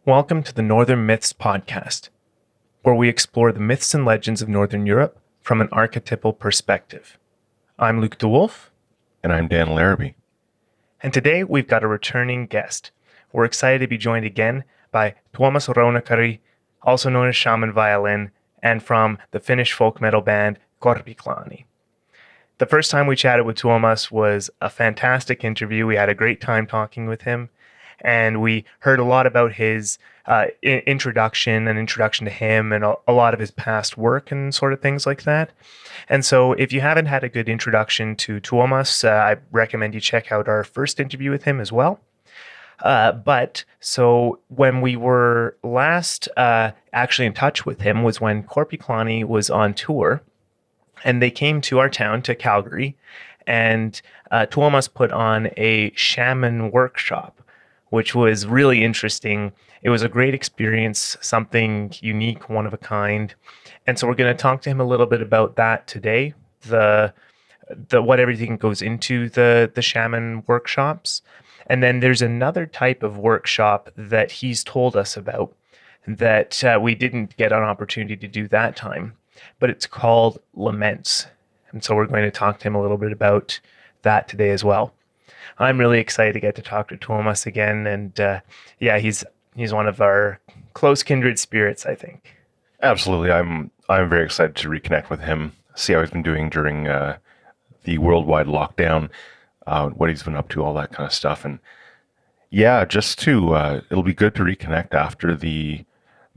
Welcome to the Northern Myths podcast, where we explore the myths and legends of Northern Europe from an archetypal perspective. I'm Luke DeWolf. And I'm Dan Larrabee. And today we've got a returning guest. We're excited to be joined again by Tuomas Rounakari, also known as Shamanviolin, and from the Finnish folk metal band Korpiklaani. The first time we chatted with Tuomas was a fantastic interview. We had a great time talking with him, and we heard a lot about his introduction to him and a lot of his past work and sort of things like that. And so if you haven't had a good introduction to Tuomas, I recommend you check out our first interview with him as well. But so when we were last actually in touch with him was when Korpiklaani was on tour, and they came to our town, to Calgary, and Tuomas put on a shaman workshop, which was really interesting. It was a great experience, something unique, one of a kind. And so we're going to talk to him a little bit about that today, the what everything goes into the shaman workshops. And then there's another type of workshop that he's told us about that we didn't get an opportunity to do that time, but it's called Laments. And so we're going to talk to him a little bit about that today as well. I'm really excited to get to talk to Tuomas again, and he's one of our close kindred spirits, I think. Absolutely, I'm very excited to reconnect with him, see how he's been doing during the worldwide lockdown, what he's been up to, all that kind of stuff, and just to it'll be good to reconnect after the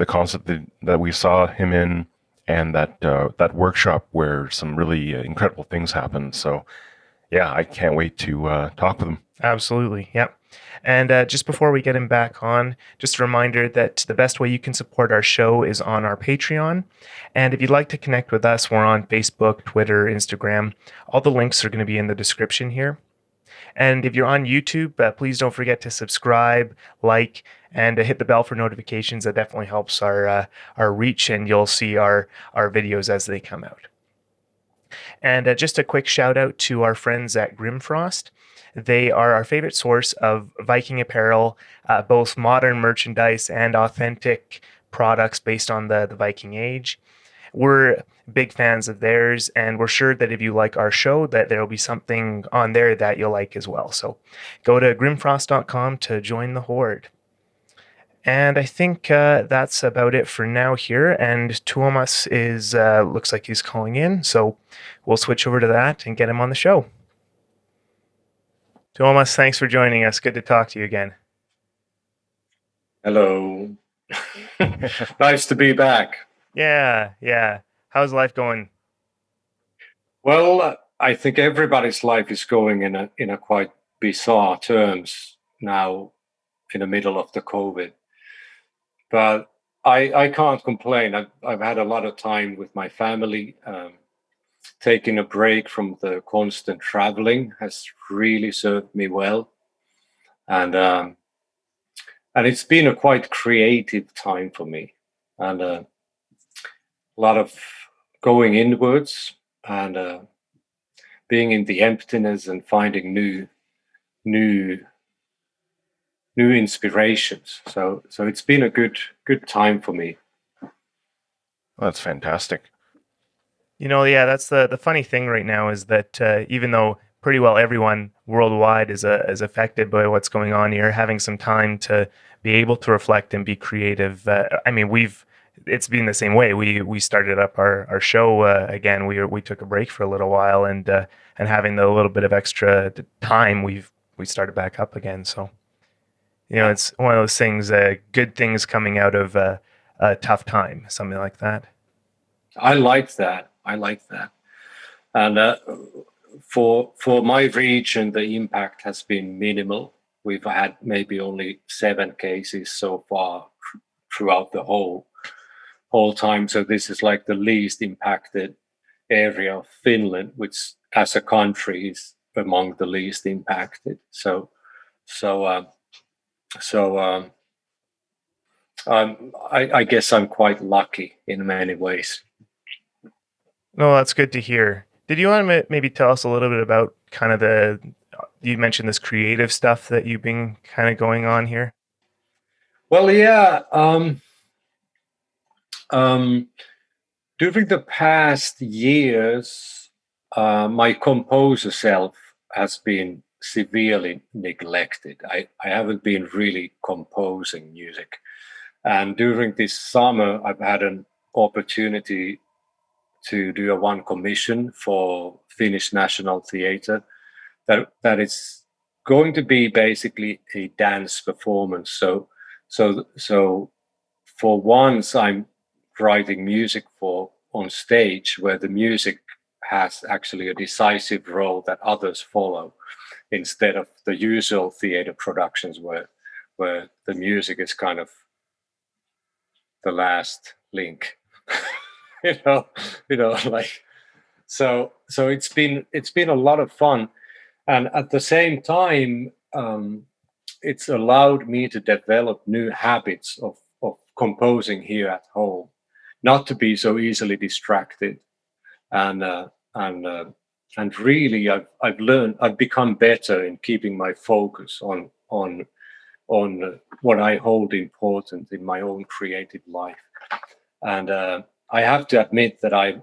concept that we saw him in, and that workshop where some really incredible things happened. So. Yeah, I can't wait to talk with him. Absolutely, yep. And just before we get him back on, just a reminder that the best way you can support our show is on our Patreon. And if you'd like to connect with us, we're on Facebook, Twitter, Instagram. All the links are going to be in the description here. And if you're on YouTube, please don't forget to subscribe, like, and hit the bell for notifications. That definitely helps our reach, and you'll see our videos as they come out. And just a quick shout out to our friends at Grimfrost. They are our favorite source of Viking apparel, both modern merchandise and authentic products based on the Viking age. We're big fans of theirs, and we're sure that if you like our show, that there will be something on there that you'll like as well. So go to grimfrost.com to join the horde. And I think that's about it for now here. And Tuomas is looks like he's calling in, so we'll switch over to that and get him on the show. Tuomas, thanks for joining us. Good to talk to you again. Hello. Nice to be back. Yeah. How's life going? Well, I think everybody's life is going in a quite bizarre terms now in the middle of the COVID. But I can't complain. I've had a lot of time with my family. Taking a break from the constant traveling has really served me well. And it's been a quite creative time for me. And a lot of going inwards and being in the emptiness and finding new inspirations. So it's been a good time for me. Well, that's fantastic. That's the funny thing right now is that even though pretty well everyone worldwide is affected by what's going on here, having some time to be able to reflect and be creative. It's been the same way. We started up our show again. We took a break for a little while, and having the little bit of extra time, we started back up again. So. It's one of those things, good things coming out of a tough time, something like that. I like that. And for my region, the impact has been minimal. We've had maybe only 7 cases so far throughout the whole time. So this is like the least impacted area of Finland, which as a country is among the least impacted. I guess I'm quite lucky in many ways. No, that's good to hear. Did you want to maybe tell us a little bit about kind of you mentioned this creative stuff that you've been kind of going on here? Well, yeah. During the past years, my composer self has been severely neglected. I haven't been really composing music. And during this summer, I've had an opportunity to do a one commission for Finnish National Theatre that is going to be basically a dance performance. So for once, I'm writing music for on stage where the music has actually a decisive role that others follow, instead of the usual theater productions where the music is kind of the last link. you know, like so it's been a lot of fun, and at the same time, it's allowed me to develop new habits of composing here at home, not to be so easily distracted, and and really I've become better in keeping my focus on what I hold important in my own creative life. And I have to admit that I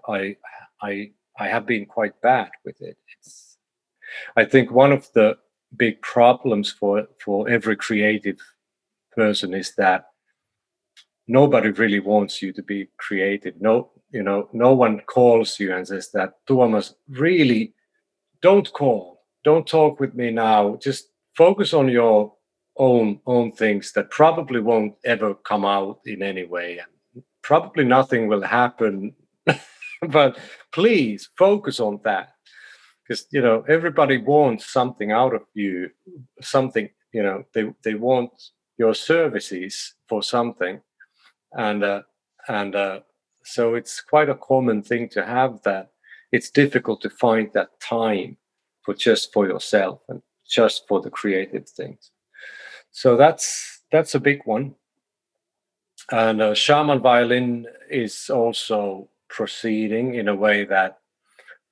have been quite bad with it. I think one of the big problems for every creative person is that nobody really wants you to be creative. No one calls you and says that, Tuomas, really don't call, don't talk with me now. Just focus on your own things that probably won't ever come out in any way, and probably nothing will happen. But please focus on that, because everybody wants something out of you, something. They want your services for something, and so it's quite a common thing to have that. It's difficult to find that time for yourself and just for the creative things. So that's a big one. And Shamanviolin is also proceeding in a way that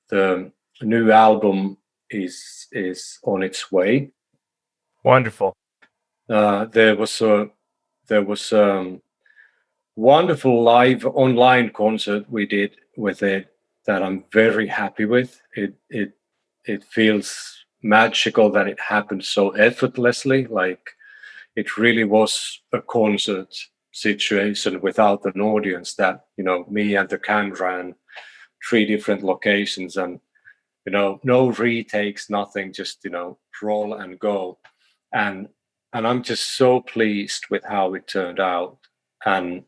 the new album is on its way. Wonderful. There was wonderful live online concert we did with it that I'm very happy with. It feels magical that it happened so effortlessly. Like it really was a concert situation without an audience. That me and the camera and 3 different locations, and no retakes, nothing, just roll and go. And I'm just so pleased with how it turned out. And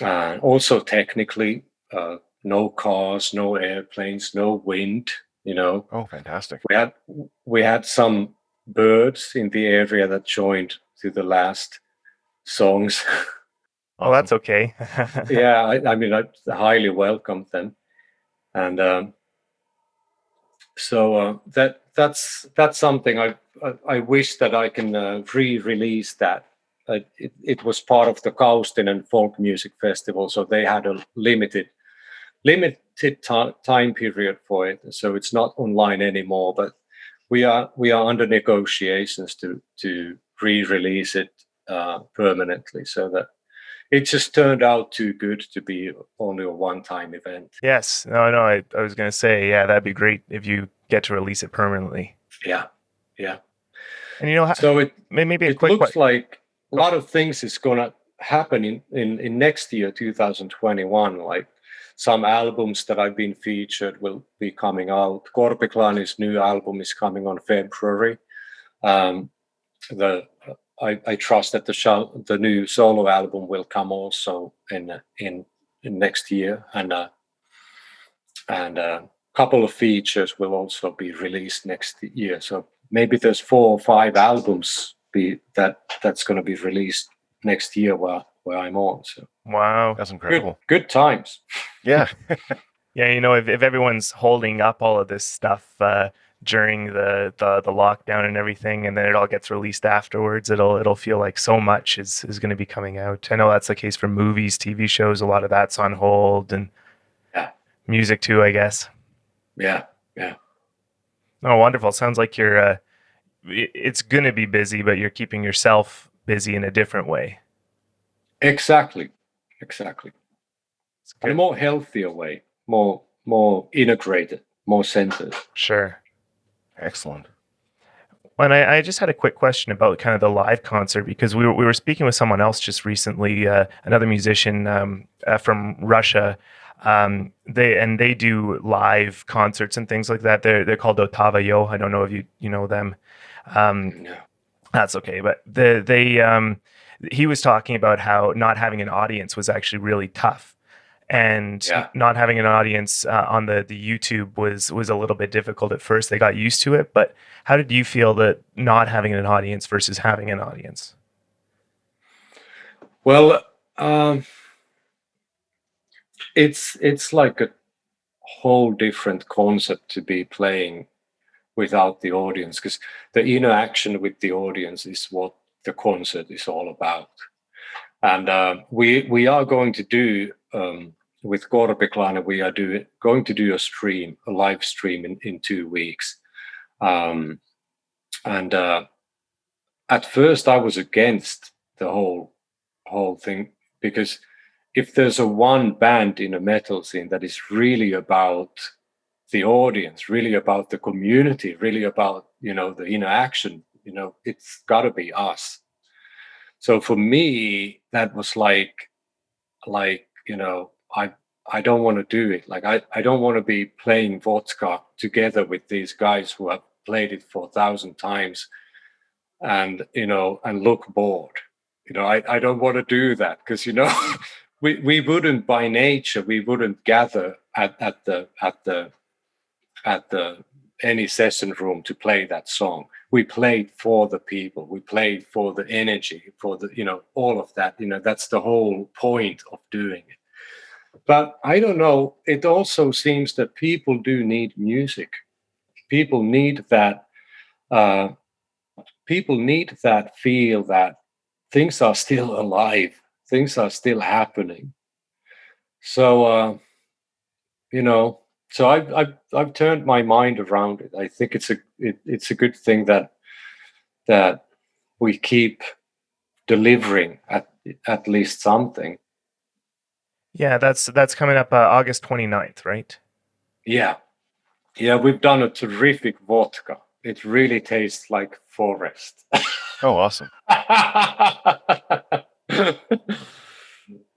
also technically, no cars, no airplanes, no wind. Oh, fantastic. We had some birds in the area that joined to the last songs. Oh, that's okay. Yeah, I mean, I highly welcomed them, and so that's something I wish that I can re-release that. It was part of the Kaustinen Folk Music Festival, so they had a limited time period for it. So it's not online anymore, but we are under negotiations to re-release it permanently, so that it just turned out too good to be only a one-time event. Yes. No, I was going to say, yeah, that'd be great if you get to release it permanently. Yeah. And So it maybe a it quick looks like a lot of things is going to happen in next year, 2021. Like some albums that I've been featured will be coming out. Korpiklaani's new album is coming on February. I trust that the new solo album will come also in next year, and a couple of features will also be released next year. So maybe there's 4 or 5 albums that's going to be released next year where I'm on. So wow, That's incredible. good times. Yeah. yeah, if everyone's holding up all of this stuff during the lockdown and everything, and then it all gets released afterwards, it'll feel like so much is going to be coming out. I know that's the case for movies, TV shows. A lot of that's on hold, and music too, I guess. Yeah. Oh, wonderful. Sounds like you're it's going to be busy, but you're keeping yourself busy in a different way. Exactly. It's In a good. more healthier way, more integrated, more centered. Sure. Excellent. And I just had a quick question about kind of the live concert, because we were speaking with someone else just recently, another musician from Russia. They do live concerts and things like that. They're called Otava Yo. I don't know if you know them. No. That's okay, but he was talking about how not having an audience was actually really tough, and Yeah. not having an audience on the YouTube was a little bit difficult at first. They got used to it, but how did you feel that not having an audience versus having an audience? Well, it's like a whole different concept to be playing without the audience, because the interaction with the audience is what the concert is all about. And we are going to do with Korpiklaani, we are going to do a live stream in 2 weeks. And at first I was against the whole thing, because if there's a one band in a metal scene that is really about the audience, really about the community, really about, the interaction, it's got to be us. So for me, that was like I don't want to do it. Like I don't want to be playing vodka together with these guys who have played it for 1,000 times, and and look bored. I don't want to do that, because we wouldn't, by nature, we wouldn't gather at the any session room to play that song. We played for the people, we played for the energy, for the all of that. That's the whole point of doing it. But I don't know, it also seems that people do need music. People need that feel that things are still alive, things are still happening. So so I've turned my mind around it. I think it's a good thing that we keep delivering at least something. Yeah, that's coming up August 29th, right? Yeah, we've done a terrific vodka. It really tastes like forest. Oh, awesome.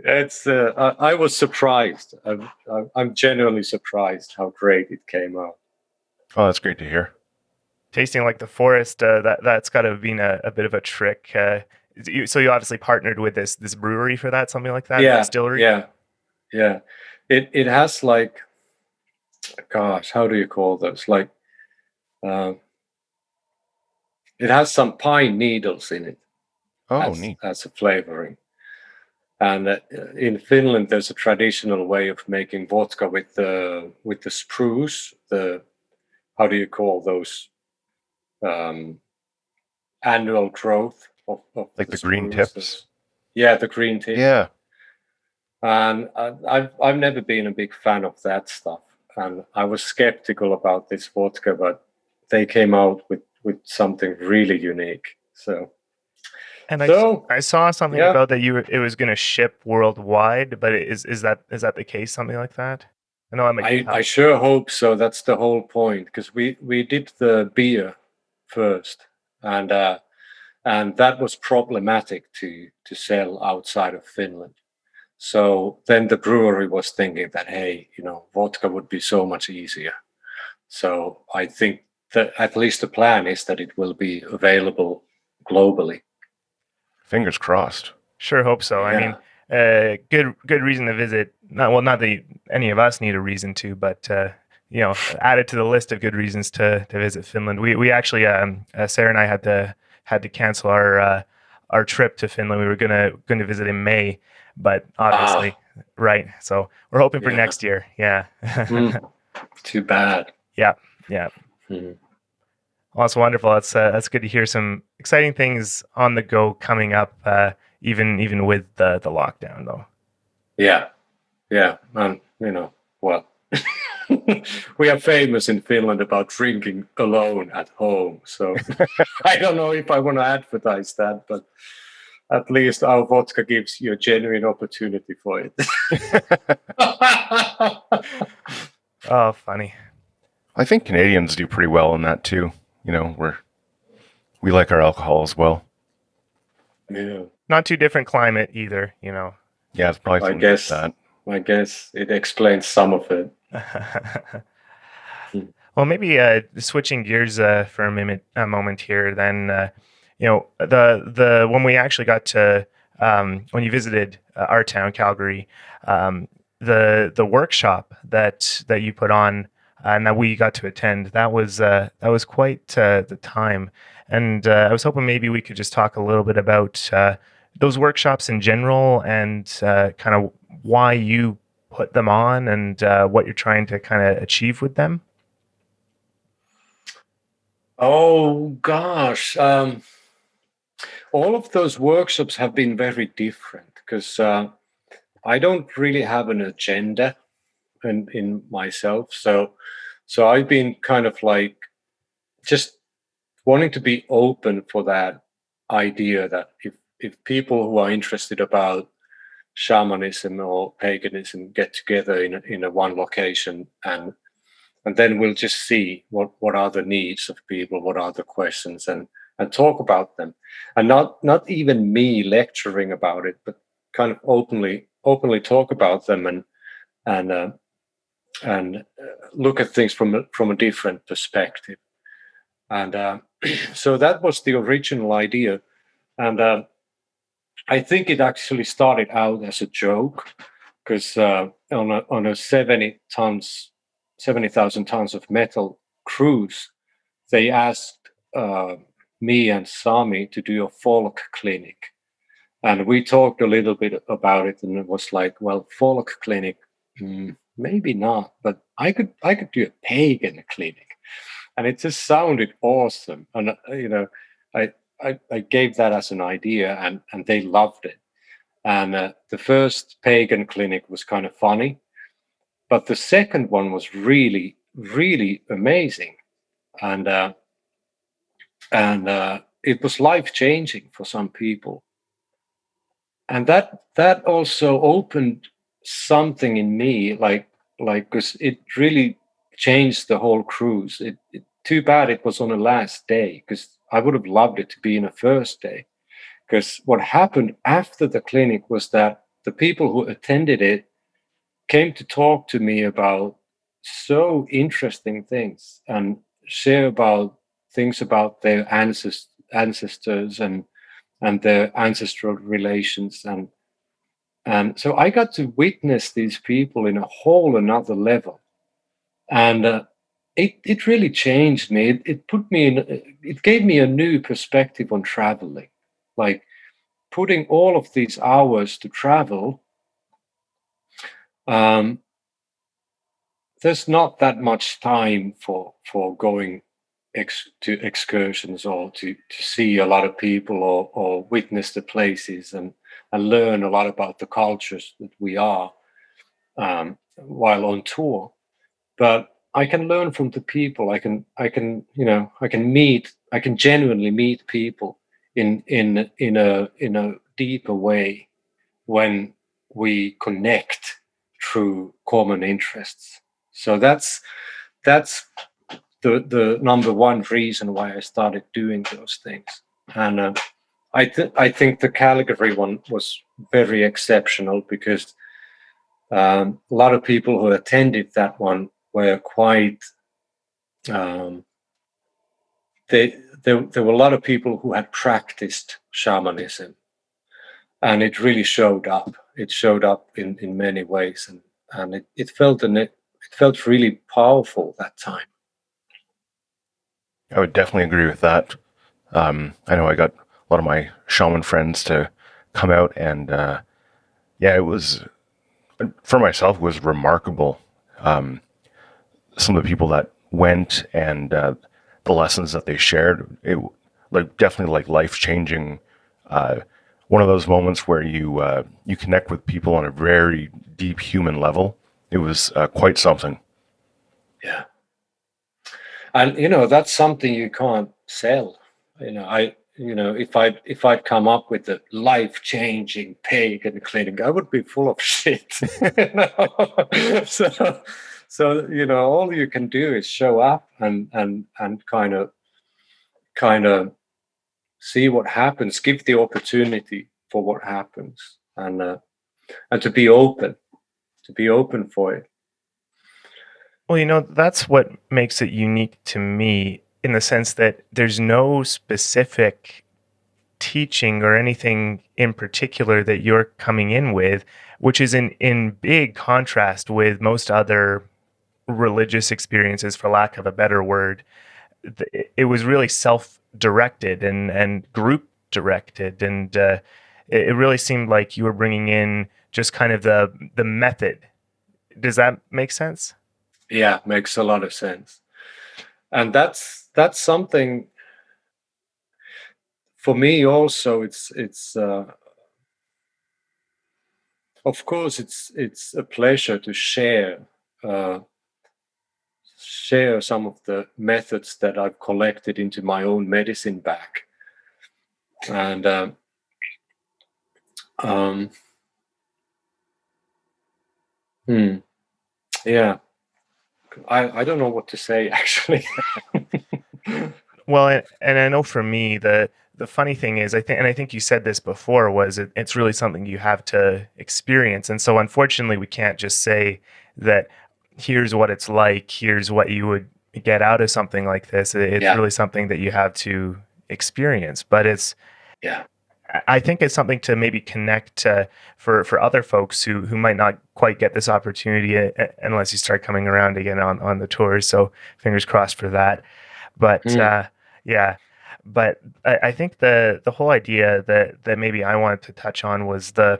It's I was surprised. I'm genuinely surprised how great it came out. Oh, that's great to hear. Tasting like the forest, that's got to have been a bit of a trick. So you obviously partnered with this brewery for that, something like that, distillery? Yeah. It has, like, gosh, how do you call those? Like, it has some pine needles in it. Oh, neat. As a flavoring. And in Finland, there's a traditional way of making vodka with the spruce. How do you call those? Annual growth of Like the green spruce. tips. Yeah, the green tips. Yeah. And I've never been a big fan of that stuff, and I was skeptical about this vodka, but they came out with something really unique. So. And So, I saw something yeah. about that it was going to ship worldwide, but is that the case? Something like that? I know I sure hope so. That's the whole point, because we did the beer first, and that was problematic to sell outside of Finland. So then the brewery was thinking that, hey, vodka would be so much easier. So I think that at least the plan is that it will be available globally. Fingers crossed. Sure hope so. Yeah. I mean, good reason to visit. Not that any of us need a reason to, but add it to the list of good reasons to visit Finland. We actually, Sarah and I had to cancel our trip to Finland. We were gonna visit in May, but obviously, right. So we're hoping for next year. Yeah. Too bad. Yeah. Mm. Well, that's wonderful. That's good to hear some exciting things on the go coming up, even with the lockdown, though. Yeah. And well, we are famous in Finland about drinking alone at home. So I don't know if I want to advertise that, but At least our vodka gives you a genuine opportunity for it. Oh, funny. I think Canadians do pretty well in that too. We like our alcohol as well. Yeah. Not too different climate either, Yeah, it's probably something like that. I guess it explains some of it. Well, maybe switching gears for a moment here. Then, the when we actually got to when you visited our town, Calgary, the workshop that you put on and that we got to attend, that was quite the time. And I was hoping maybe we could just talk a little bit about those workshops in general and kind of why you put them on and what you're trying to kind of achieve with them. Oh gosh, all of those workshops have been very different because I don't really have an agenda in myself. So I've been kind of like just wanting to be open for that idea that if people who are interested about shamanism or paganism get together in a one location and then we'll just see what are the needs of people, what are the questions, and talk about them, and not even me lecturing about it, but kind of openly talk about them and look at things from a different perspective. And so that was the original idea, and I think it actually started out as a joke because on a 70,000 tons of metal cruise, they asked me and Sami to do a folk clinic. And we talked a little bit about it, and it was like, well, folk clinic, maybe not, but I could do a pagan clinic, and it just sounded awesome. And I gave that as an idea, and they loved it. And the first pagan clinic was kind of funny, but the second one was really, really amazing, and it was life changing for some people, and that also opened something in me, like because it really changed the whole cruise. Too bad it was on the last day because I would have loved it to be in the first day. Because what happened after the clinic was that the people who attended it came to talk to me about so interesting things and share about things about their ancestors and their ancestral relations, and so I got to witness these people in a whole another level, and it really changed me. It put me in. It gave me a new perspective on traveling, like putting all of these hours to travel. There's not that much time for going to excursions or to see a lot of people or witness the places and learn a lot about the cultures that we are while on tour. But I can learn from the people. I can genuinely meet people in a deeper way when we connect through common interests. So that's the number one reason why I started doing those things. And I think the Calgary one was very exceptional because a lot of people who attended that one were quite. There were a lot of people who had practiced shamanism, and it really showed up. It showed up in many ways, and it felt really powerful that time. I would definitely agree with that. I know I got a lot of my shaman friends to come out, and yeah, it was, for myself, it was remarkable. Some of the people that went and the lessons that they shared, it definitely like life changing. One of those moments where you connect with people on a very deep human level. It was quite something. Yeah. And that's something you can't sell. if I'd come up with a life-changing pagan clinic, I would be full of shit. So all you can do is show up and kind of see what happens, give the opportunity for what happens, and to be open for it. Well, that's what makes it unique to me, in the sense that there's no specific teaching or anything in particular that you're coming in with, which is in big contrast with most other religious experiences, for lack of a better word. It was really self-directed and group-directed, and it really seemed like you were bringing in just kind of the method. Does that make sense? Yeah, makes a lot of sense. And that's something for me also. It's of course it's a pleasure to share some of the methods that I've collected into my own medicine bag. And yeah, I don't know what to say, actually. Well, and I know for me, the funny thing is, I think you said this before, was it's really something you have to experience. And so unfortunately, we can't just say that here's what it's like, here's what you would get out of something like this. It's really something that you have to experience. But I think it's something to maybe connect for other folks who might not quite get this opportunity unless you start coming around again on the tours. So fingers crossed for that. But but I think the whole idea that maybe I wanted to touch on was the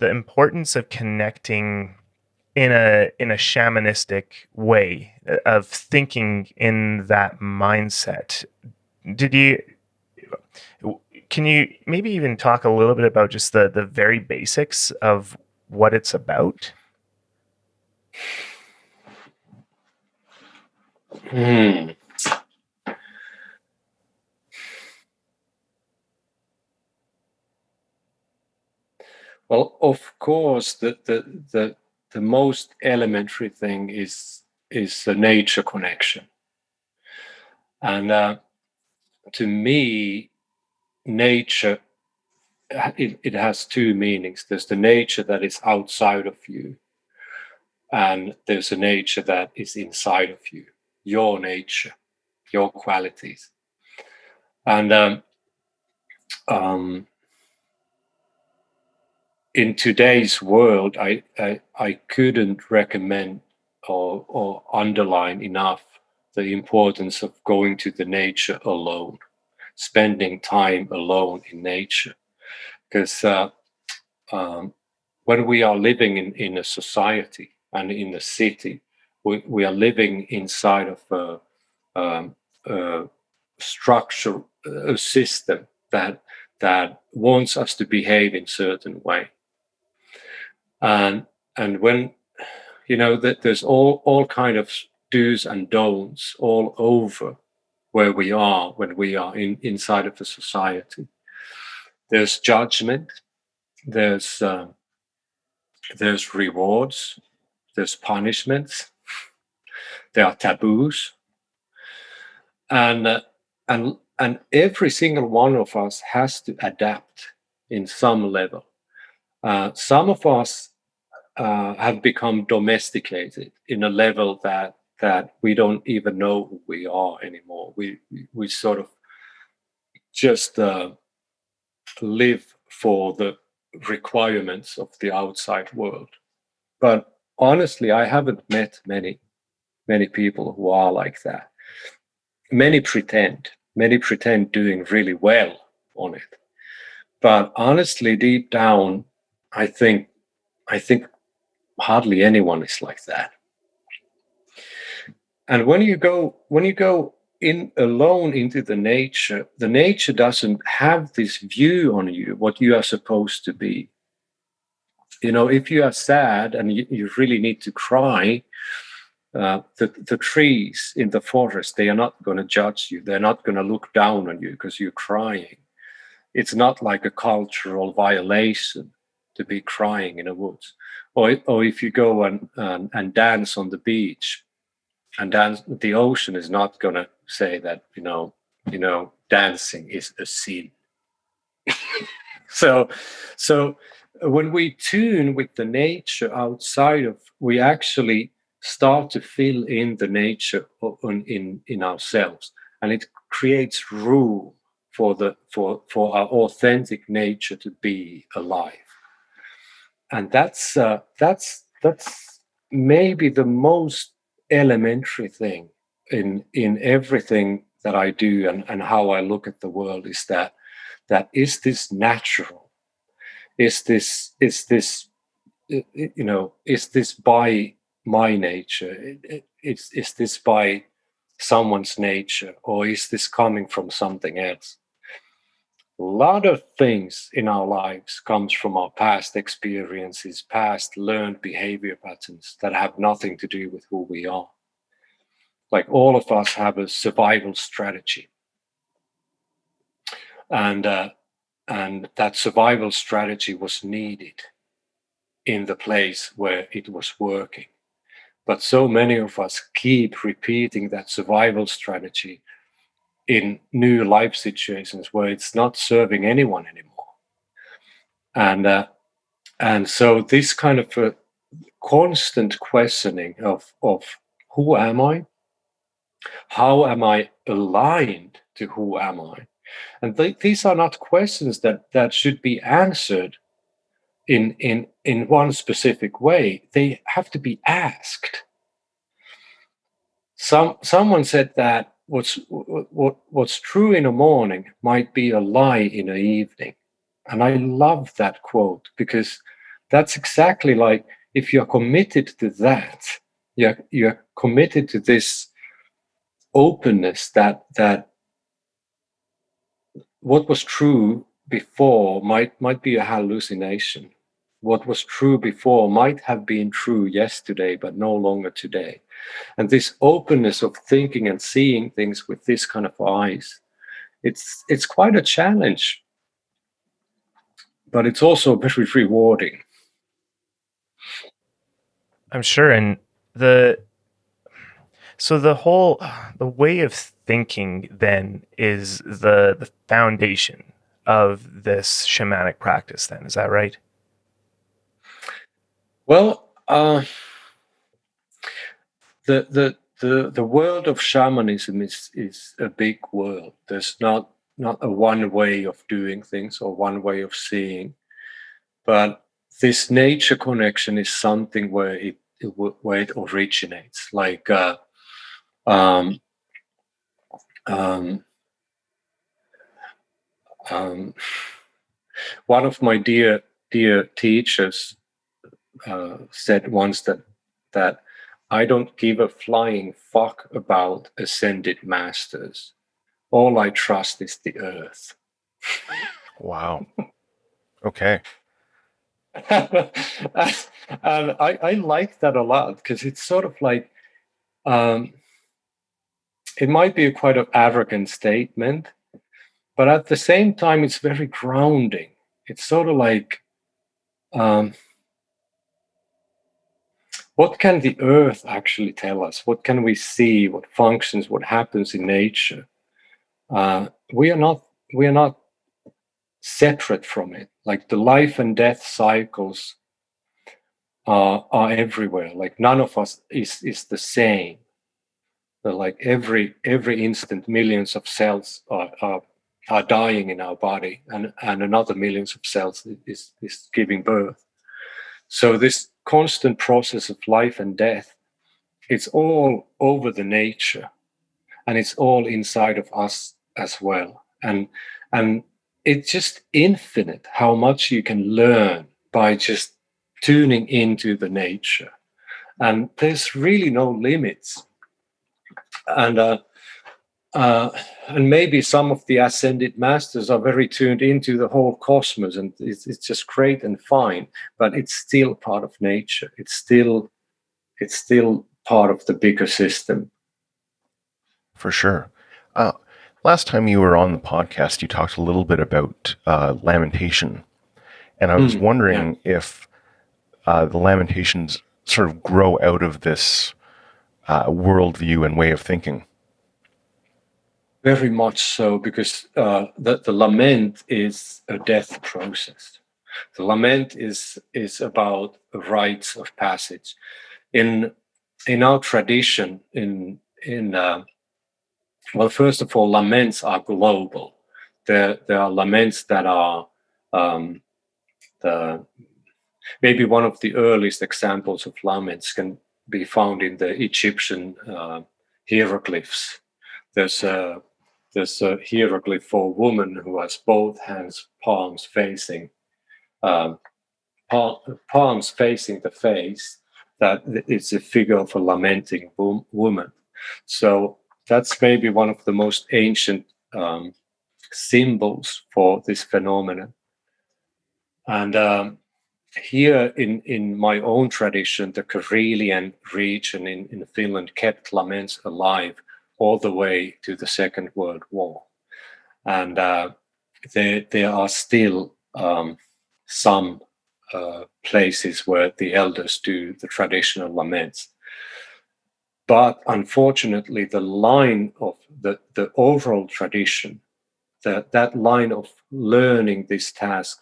importance of connecting in a shamanistic way, of thinking in that mindset. Can you maybe even talk a little bit about just the very basics of what it's about? Well, of course, the most elementary thing is a nature connection. And to me, nature, it has two meanings. There's the nature that is outside of you, and there's a nature that is inside of you, your nature, your qualities. And in today's world, I couldn't recommend or underline enough the importance of going to the nature alone, spending time alone in nature. Because when we are living in a society and in a city, we are living inside of a structure, a system that wants us to behave in certain way. And when that there's all kind of do's and don'ts all over where we are when we are inside of a society. There's judgment, there's rewards, there's punishments, there are taboos, and every single one of us has to adapt in some level. Some of us have become domesticated in a level that we don't even know who we are anymore. We sort of just live for the requirements of the outside world. But honestly, I haven't met many people who are like that. Many pretend doing really well on it. But honestly, deep down, I think hardly anyone is like that. And when you go in alone into the nature doesn't have this view on you, what you are supposed to be. If you are sad and you really need to cry, The trees in the forest, they are not going to judge you. They're not going to look down on you because you're crying. It's not like a cultural violation to be crying in the woods. Or if you go and dance on the beach, and dance, the ocean is not going to say that, dancing is a sin. So when we tune with the nature outside of, we actually start to fill in the nature in ourselves, and it creates room for our authentic nature to be alive. And that's maybe the most elementary thing in everything that I do and how I look at the world, is that is this natural? Is this by my nature? Is this by someone's nature, or is this coming from something else? A lot of things in our lives comes from our past experiences, past learned behavior patterns that have nothing to do with who we are. Like, all of us have a survival strategy, and that survival strategy was needed in the place where it was working. But so many of us keep repeating that survival strategy in new life situations where it's not serving anyone anymore. And so this kind of a constant questioning of who am I? How am I aligned to who am I? And these are not questions that should be answered in one specific way. They have to be asked. Someone said that what's true in the morning might be a lie in the evening. And I love that quote, because that's exactly like, if you're committed to that, you're committed to this openness that what was true before might be a hallucination. What was true before might have been true yesterday, but no longer today. And this openness of thinking and seeing things with this kind of eyes, it's quite a challenge, but it's also very rewarding. I'm sure. And the way of thinking then is the foundation of this shamanic practice then, is that right? Well, the world of shamanism is a big world. There's not a one way of doing things or one way of seeing, but this nature connection is something where it originates. Like one of my dear teachers said once that I don't give a flying fuck about ascended masters. All I trust is the earth. Wow. Okay. And I like that a lot, because it's sort of like, it might be a quite an arrogant statement, but at the same time, it's very grounding. It's sort of like, what can the earth actually tell us? What can we see? What functions? What happens in nature? We are not separate from it. Like, the life and death cycles are everywhere. Like, none of us is the same. But like every instant, millions of cells are dying in our body, and another millions of cells is giving birth. So this constant process of life and death, it's all over the nature, and it's all inside of us as well. And it's just infinite how much you can learn by just tuning into the nature. And there's really no limits. And maybe some of the ascended masters are very tuned into the whole cosmos, and it's just great and fine, but it's still part of nature. It's still part of the bigger system. For sure. Last time you were on the podcast, you talked a little bit about lamentation. And I was wondering if the lamentations sort of grow out of this worldview and way of thinking. Very much so, because the lament is a death process. The lament is about rites of passage. In our tradition, well, first of all, laments are global. There are laments that are maybe one of the earliest examples of laments can be found in the Egyptian hieroglyphs. There's a hieroglyph for a woman who has both hands, palms facing the face. That it's a figure of a lamenting woman. So that's maybe one of the most ancient symbols for this phenomenon. And here in my own tradition, the Karelian region in Finland kept laments alive all the way to the Second World War. And there are still some places where the elders do the traditional laments. But unfortunately, the line of the overall tradition, that line of learning this task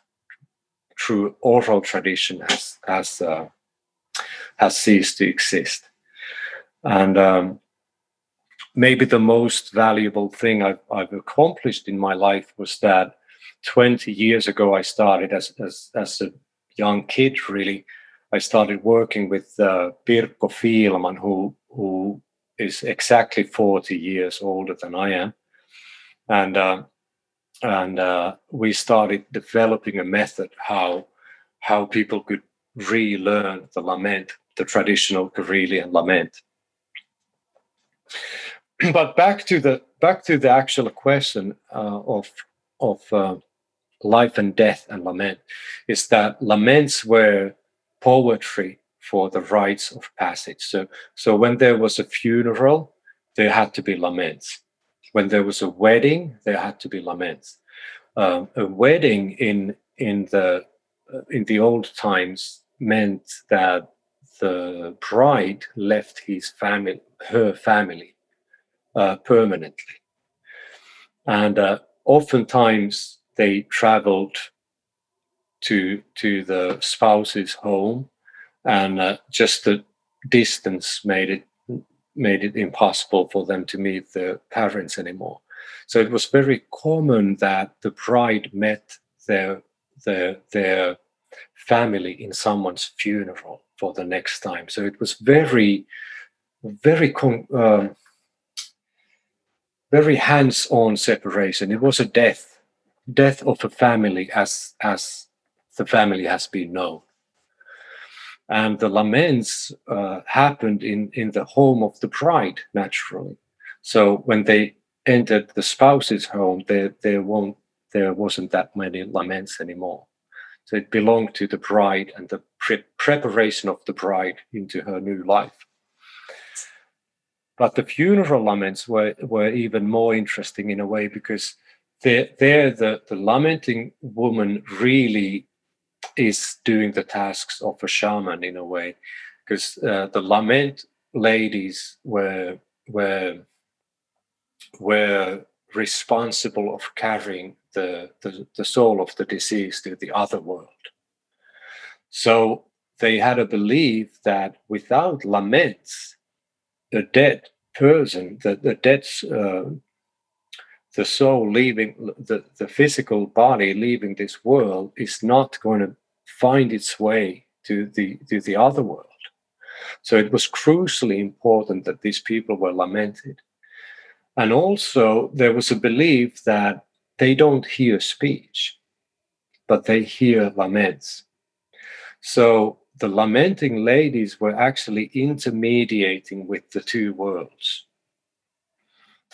through oral tradition has ceased to exist. And maybe the most valuable thing I've accomplished in my life was that 20 years ago I started as a young kid, really. I started working with Pirkko Fiilman, who is exactly 40 years older than I am. And we started developing a method how people could relearn the lament, the traditional Karelian lament. But back to the actual question of life and death and lament, is that laments were poetry for the rites of passage. So when there was a funeral, there had to be laments. When there was a wedding, there had to be laments. A wedding in the old times meant that the bride left her family permanently, and oftentimes they traveled to the spouse's home, and just the distance made it impossible for them to meet their parents anymore. So it was very common that the bride met their family in someone's funeral for the next time. So it was very hands-on separation. It was a death of a family as the family has been known. And the laments happened in the home of the bride, naturally. So when they entered the spouse's home, there wasn't that many laments anymore. So it belonged to the bride and the preparation of the bride into her new life. But the funeral laments were even more interesting in a way, because the lamenting woman really is doing the tasks of a shaman in a way, because the lament ladies were responsible of carrying the soul of the deceased to the other world. So they had a belief that without laments, the dead person, the soul leaving the physical body, leaving this world, is not going to find its way to the other world. So it was crucially important that these people were lamented. And also there was a belief that they don't hear speech, but they hear laments. So the lamenting ladies were actually intermediating with the two worlds,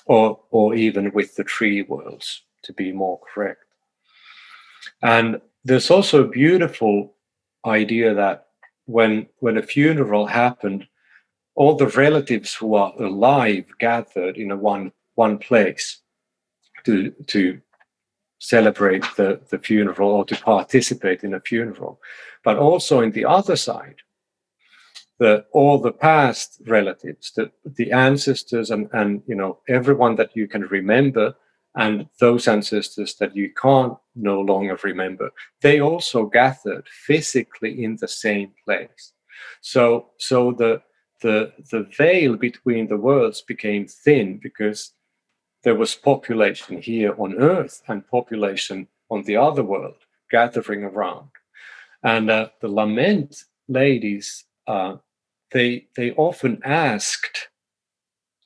or even with the three worlds, to be more correct. And there's also a beautiful idea that when a funeral happened, all the relatives who are alive gathered in one place to celebrate the funeral or to participate in a funeral. But also in the other side, all the past relatives, the ancestors, and everyone that you can remember, and those ancestors that you can't no longer remember, they also gathered physically in the same place. So the veil between the worlds became thin because there was population here on Earth and population on the other world gathering around. And the lament ladies, they often asked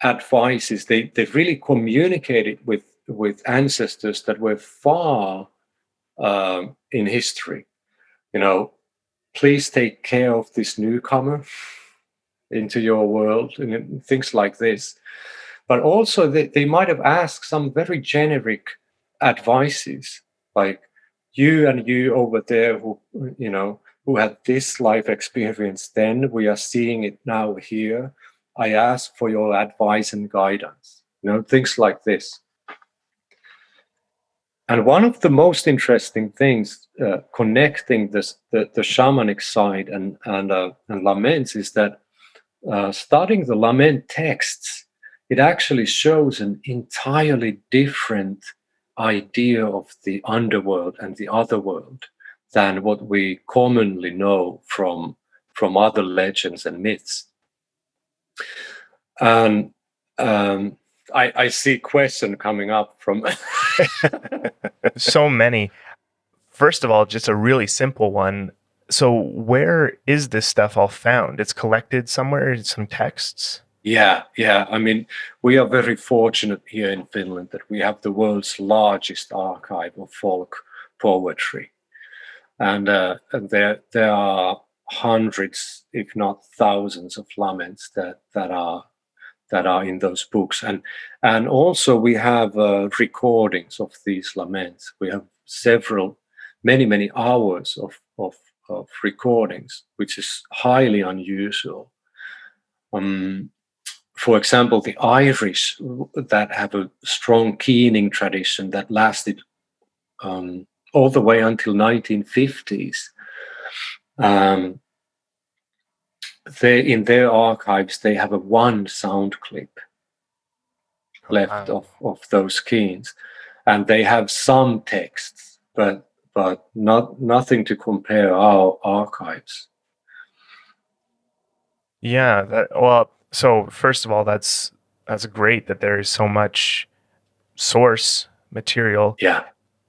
advices. They really communicated with ancestors that were far in history. Please take care of this newcomer into your world, and things like this. But also they might have asked some very generic advices, like you and you over there who had this life experience then, we are seeing it now here. I ask for your advice and guidance, things like this. And one of the most interesting things connecting the shamanic side and laments is that studying the lament texts, it actually shows an entirely different idea of the underworld and the other world than what we commonly know from other legends and myths. And I see question coming up from So many. First of all, just a really simple one. So where is this stuff all found? It's collected somewhere in some texts? Yeah. I mean, we are very fortunate here in Finland that we have the world's largest archive of folk poetry. And there are hundreds, if not thousands, of laments that are in those books. And also we have recordings of these laments. We have many hours of recordings, which is highly unusual. For example, the Irish that have a strong keening tradition that lasted all the way until 1950s. In their archives, they have one sound clip left of those keens, and they have some texts, but nothing to compare our archives. Yeah. So first of all, that's great that there is so much source material. Yeah.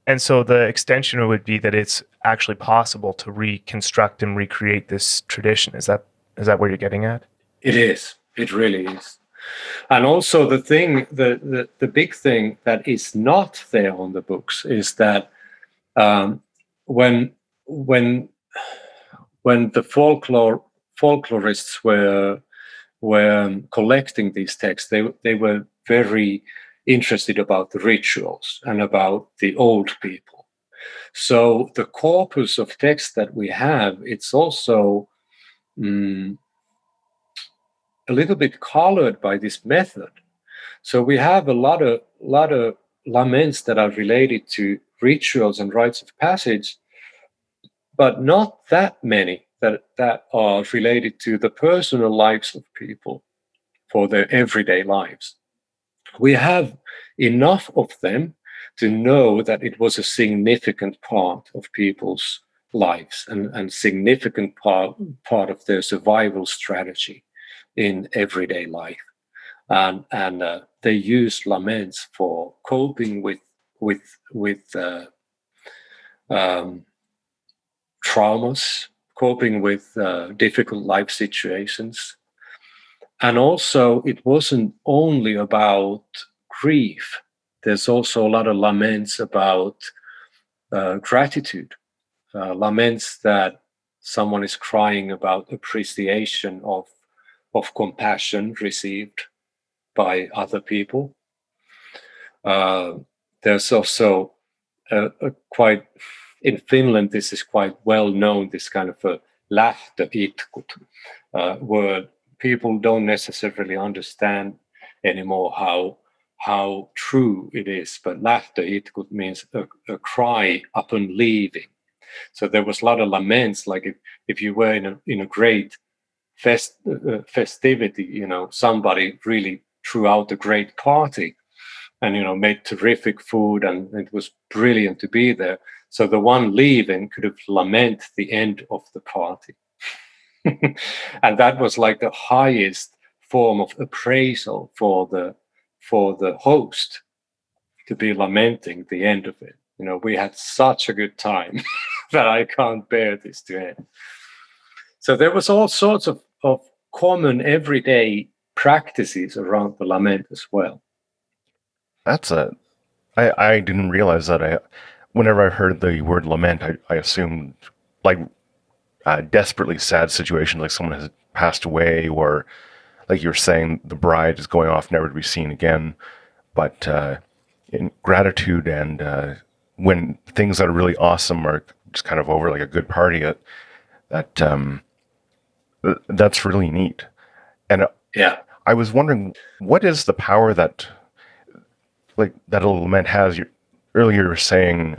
And so the extension would be that it's actually possible to reconstruct and recreate this tradition. Is that where you're getting at? It is. It really is. And also the big thing that is not there on the books is that when the folklorists were collecting these texts, they were very interested about the rituals and about the old people. So the corpus of texts that we have, it's also a little bit colored by this method. So we have a lot of laments that are related to rituals and rites of passage, but not that many that are related to the personal lives of people for their everyday lives. We have enough of them to know that it was a significant part of people's lives and significant part of their survival strategy in everyday life. And they use laments for coping with traumas, coping with difficult life situations. And also, it wasn't only about grief. There's also a lot of laments about gratitude, laments that someone is crying about appreciation of compassion received by other people. There's also quite, in Finland, this is quite well known, this kind of a lähtöitkut word, people don't necessarily understand anymore how true it is. But laughter, it could mean a cry upon leaving. So there was a lot of laments, like if you were in a great festivity, you know, somebody really threw out a great party and, you know, made terrific food, and it was brilliant to be there. So the one leaving could have lament the end of the party. And that was like the highest form of appraisal for the host, to be lamenting the end of it. You know, we had such a good time that I can't bear this to end. So there was all sorts of common everyday practices around the lament as well. I didn't realize that. Whenever I heard the word lament, I assumed like a desperately sad situation, like someone has passed away, or like you were saying, the bride is going off never to be seen again. But in gratitude and when things that are really awesome are just kind of over, like a good party, that's really neat. And Yeah. I was wondering, what is the power that like that a lament has? Earlier you were saying,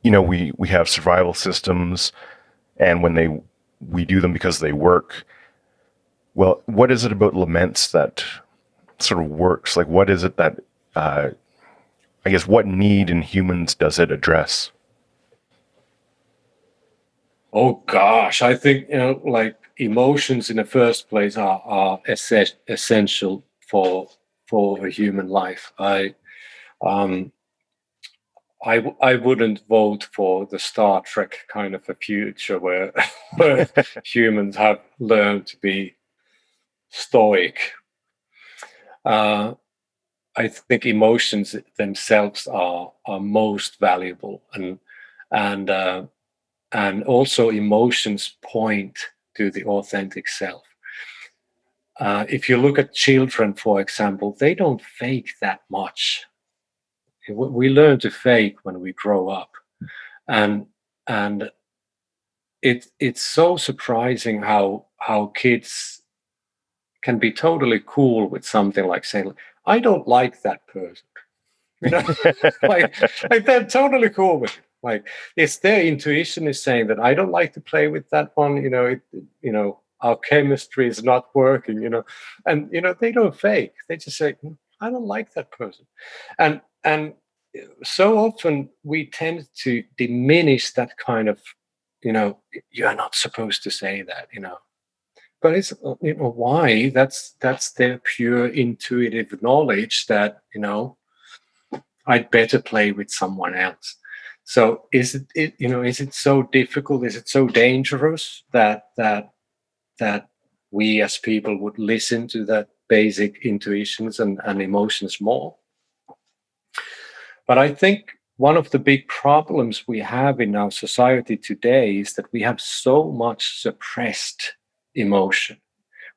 we have survival systems, and when we do them because they work. Well, what is it about laments that sort of works? Like, what is it that, I guess, what need in humans does it address? Oh gosh, I think, you know, like emotions in the first place are essential for a human life. Um, I wouldn't vote for the Star Trek kind of a future where where humans have learned to be stoic. Uh, I think emotions themselves are most valuable, and and also emotions point to the authentic self. If you look at children, for example, they don't fake that much. We learn to fake when we grow up, and and it's so surprising how kids can be totally cool with something like saying, "I don't like that person." You know, like they're totally cool with it. Like it's their intuition is saying that I don't like to play with that one. You know, our chemistry is not working. You know, and you know they don't fake. They just say, I don't like that person, and so often we tend to diminish that kind of, you know, you're not supposed to say that. You know, but it's, you know, why? That's their pure intuitive knowledge that, you know, I'd better play with someone else. So is it so difficult? Is it so dangerous that we as people would listen to that basic intuitions and emotions more? But I think one of the big problems we have in our society today is that we have so much suppressed emotion.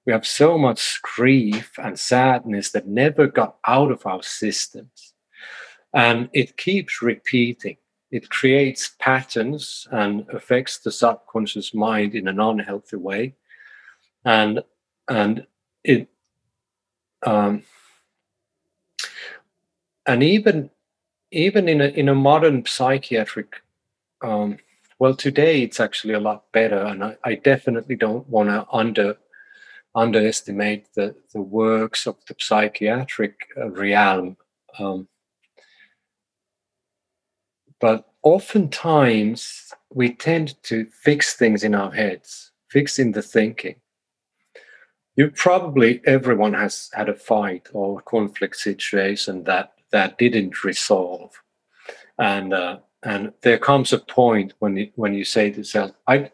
We have so much grief and sadness that never got out of our systems. And it keeps repeating. It creates patterns and affects the subconscious mind in an unhealthy way. And it um, and even in a modern psychiatric, well, today it's actually a lot better, and I definitely don't want to underestimate the works of the psychiatric realm. But oftentimes we tend to fix things in our heads, fix in the thinking. Everyone has had a fight or conflict situation that didn't resolve, and there comes a point when you say to yourself, I'm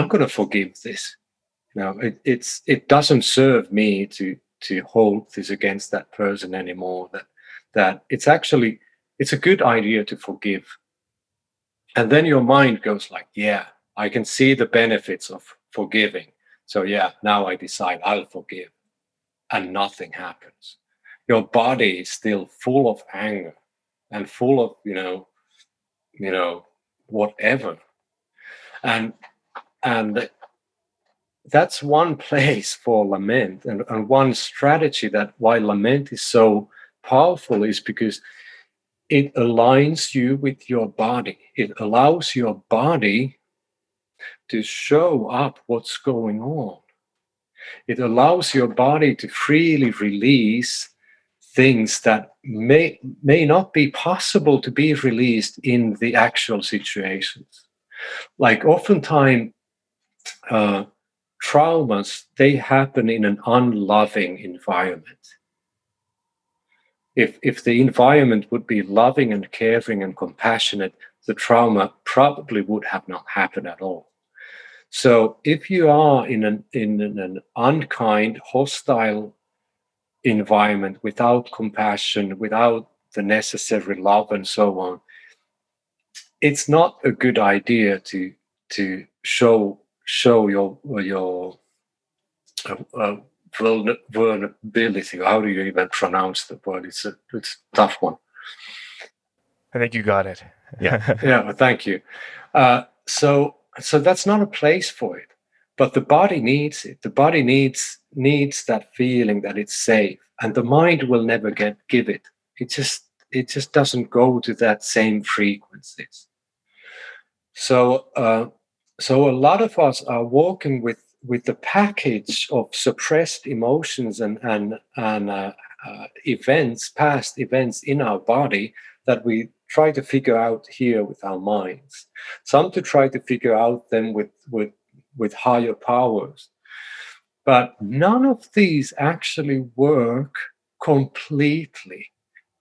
going to forgive this. You know, it doesn't serve me to hold this against that person anymore. That it's a good idea to forgive. And then your mind goes like, yeah, I can see the benefits of forgiving. So yeah, now I decide I'll forgive. And nothing happens. Your body is still full of anger and full of, whatever. And that's one place for lament, and one strategy that why lament is so powerful is because it aligns you with your body. It allows your body to show up what's going on. It allows your body to freely release things that may not be possible to be released in the actual situations. Like oftentimes, traumas, they happen in an unloving environment. If the environment would be loving and caring and compassionate, the trauma probably would have not happened at all. So if you are in an unkind, hostile environment without compassion, without the necessary love and so on, it's not a good idea to show your uh, vulnerability. How do you even pronounce the word? It's a tough one. I think you got it. Yeah. Yeah, thank you. So that's not a place for it, but the body needs it. The body needs that feeling that it's safe, and the mind will never give it. It just doesn't go to that same frequencies. So so a lot of us are walking with the package of suppressed emotions and events, past events in our body that we try to figure out here with our minds. Some to try to figure out them with higher powers, but none of these actually work completely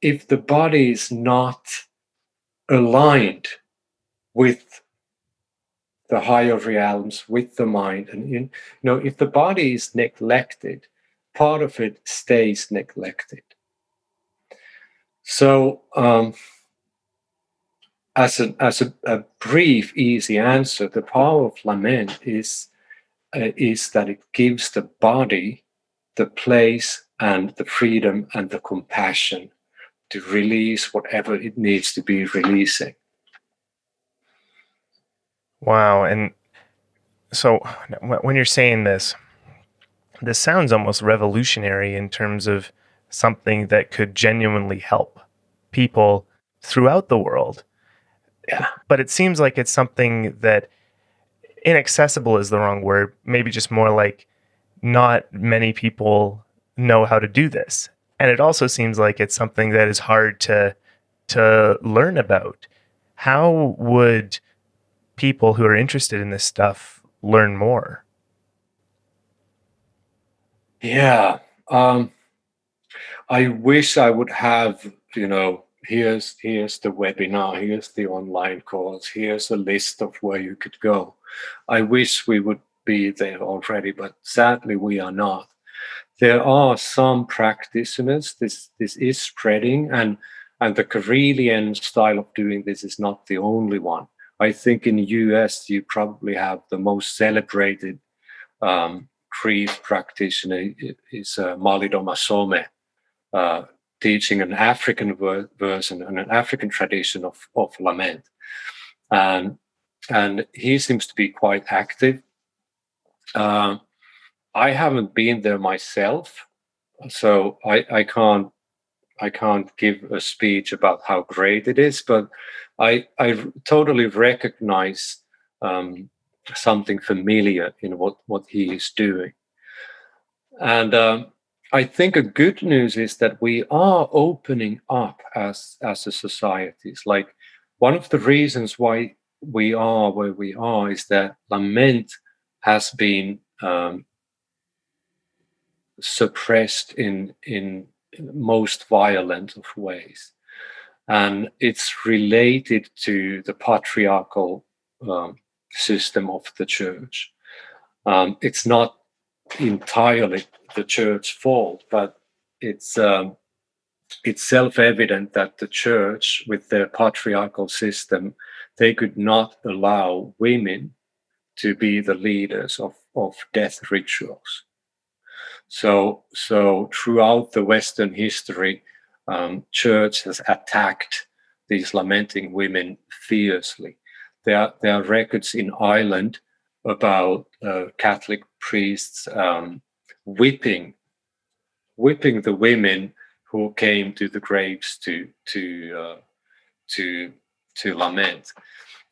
if the body is not aligned with the higher realms, with the mind. And if the body is neglected, part of it stays neglected. So as a brief, easy answer, the power of lament is that it gives the body the place and the freedom and the compassion to release whatever it needs to be releasing. Wow. And so when you're saying this sounds almost revolutionary in terms of something that could genuinely help people throughout the world. Yeah. But it seems like it's something that inaccessible is the wrong word, maybe just more like not many people know how to do this. And it also seems like it's something that is hard to learn about. How would people who are interested in this stuff learn more? Yeah. I wish I would have, here's the webinar, here's the online course, here's a list of where you could go. I wish we would be there already, but sadly we are not. There are some practitioners. This is spreading, and the Karelian style of doing this is not the only one. I think in the US you probably have the most celebrated grief practitioner is Malidoma Some, teaching an African version and an African tradition of lament, and he seems to be quite active. I haven't been there myself, so I can't give a speech about how great it is, but I totally recognize something familiar in what he is doing. And I think a good news is that we are opening up as a society. It's like one of the reasons why we are where we are is that lament has been suppressed in most violent of ways, and it's related to the patriarchal system of the church. It's not entirely the church's fault, but it's self-evident that the church, with their patriarchal system, they could not allow women to be the leaders of death rituals. So throughout the Western history, church has attacked these lamenting women fiercely. There are records in Ireland about Catholic priests whipping the women who came to the graves to lament.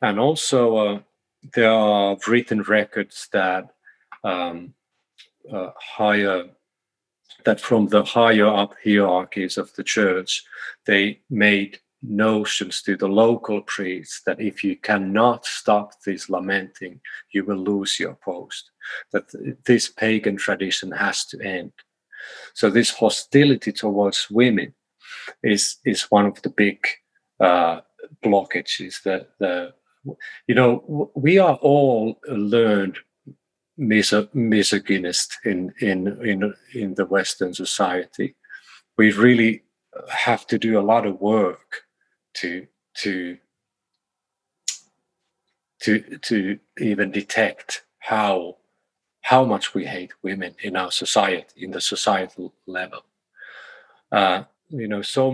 And also there are written records that that from the higher up hierarchies of the church, they made notions to the local priests that if you cannot stop this lamenting, you will lose your post, that this pagan tradition has to end. So this hostility towards women is one of the big blockages. We are all learned misogynist in the Western society. We really have to do a lot of work to even detect how much we hate women in our society, in the societal level. So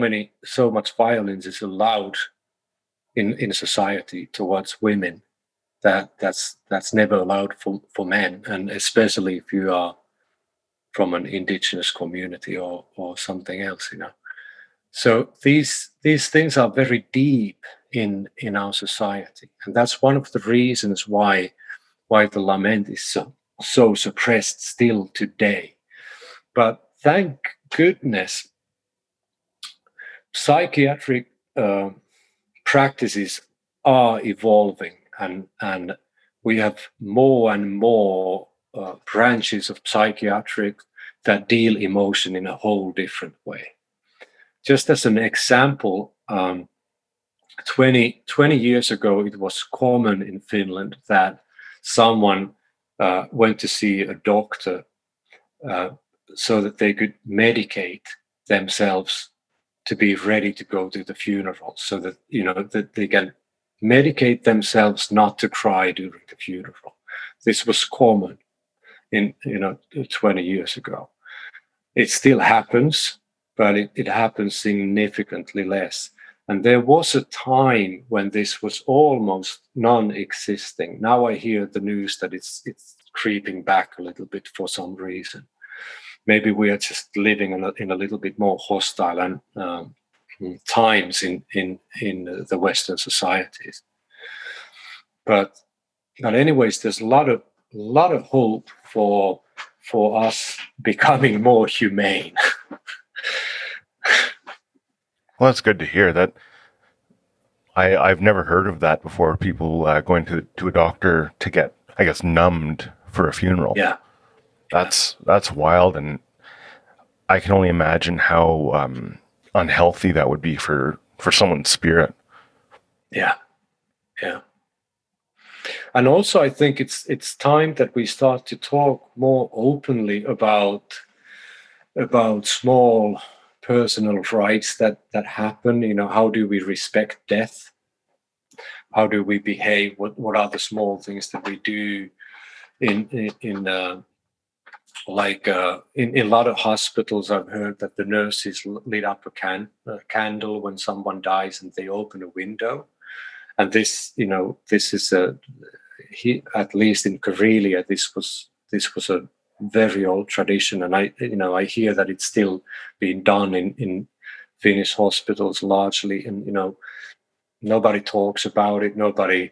much violence is allowed in society towards women that's never allowed for men, and especially if you are from an indigenous community or something else, So these things are very deep in our society, and that's one of the reasons why the lament is so suppressed still today. But thank goodness, psychiatric practices are evolving, and we have more and more branches of psychiatric that deal emotion in a whole different way. Just as an example, 20 years ago, it was common in Finland that someone went to see a doctor so that they could medicate themselves to be ready to go to the funeral, so that that they can medicate themselves not to cry during the funeral. This was common in 20 years ago. It still happens, but it happens significantly less. And there was a time when this was almost non-existing. Now I hear the news that it's creeping back a little bit for some reason. Maybe we are just living in a little bit more hostile and times in the Western societies. But anyways, there's a lot of hope for us becoming more humane. Well, that's good to hear. That I've never heard of that before. People going to a doctor to get, I guess, numbed for a funeral. Yeah, that's wild, and I can only imagine how unhealthy that would be for someone's spirit. Yeah. And also, I think it's time that we start to talk more openly about small personal rights that happen. How do we respect death? How do we behave? What are the small things that we do in a lot of hospitals? I've heard that the nurses lit up a candle when someone dies, and they open a window. And this is at least in Karelia, this was a very old tradition, and I hear that it's still being done in Finnish hospitals largely, and nobody talks about it. Nobody,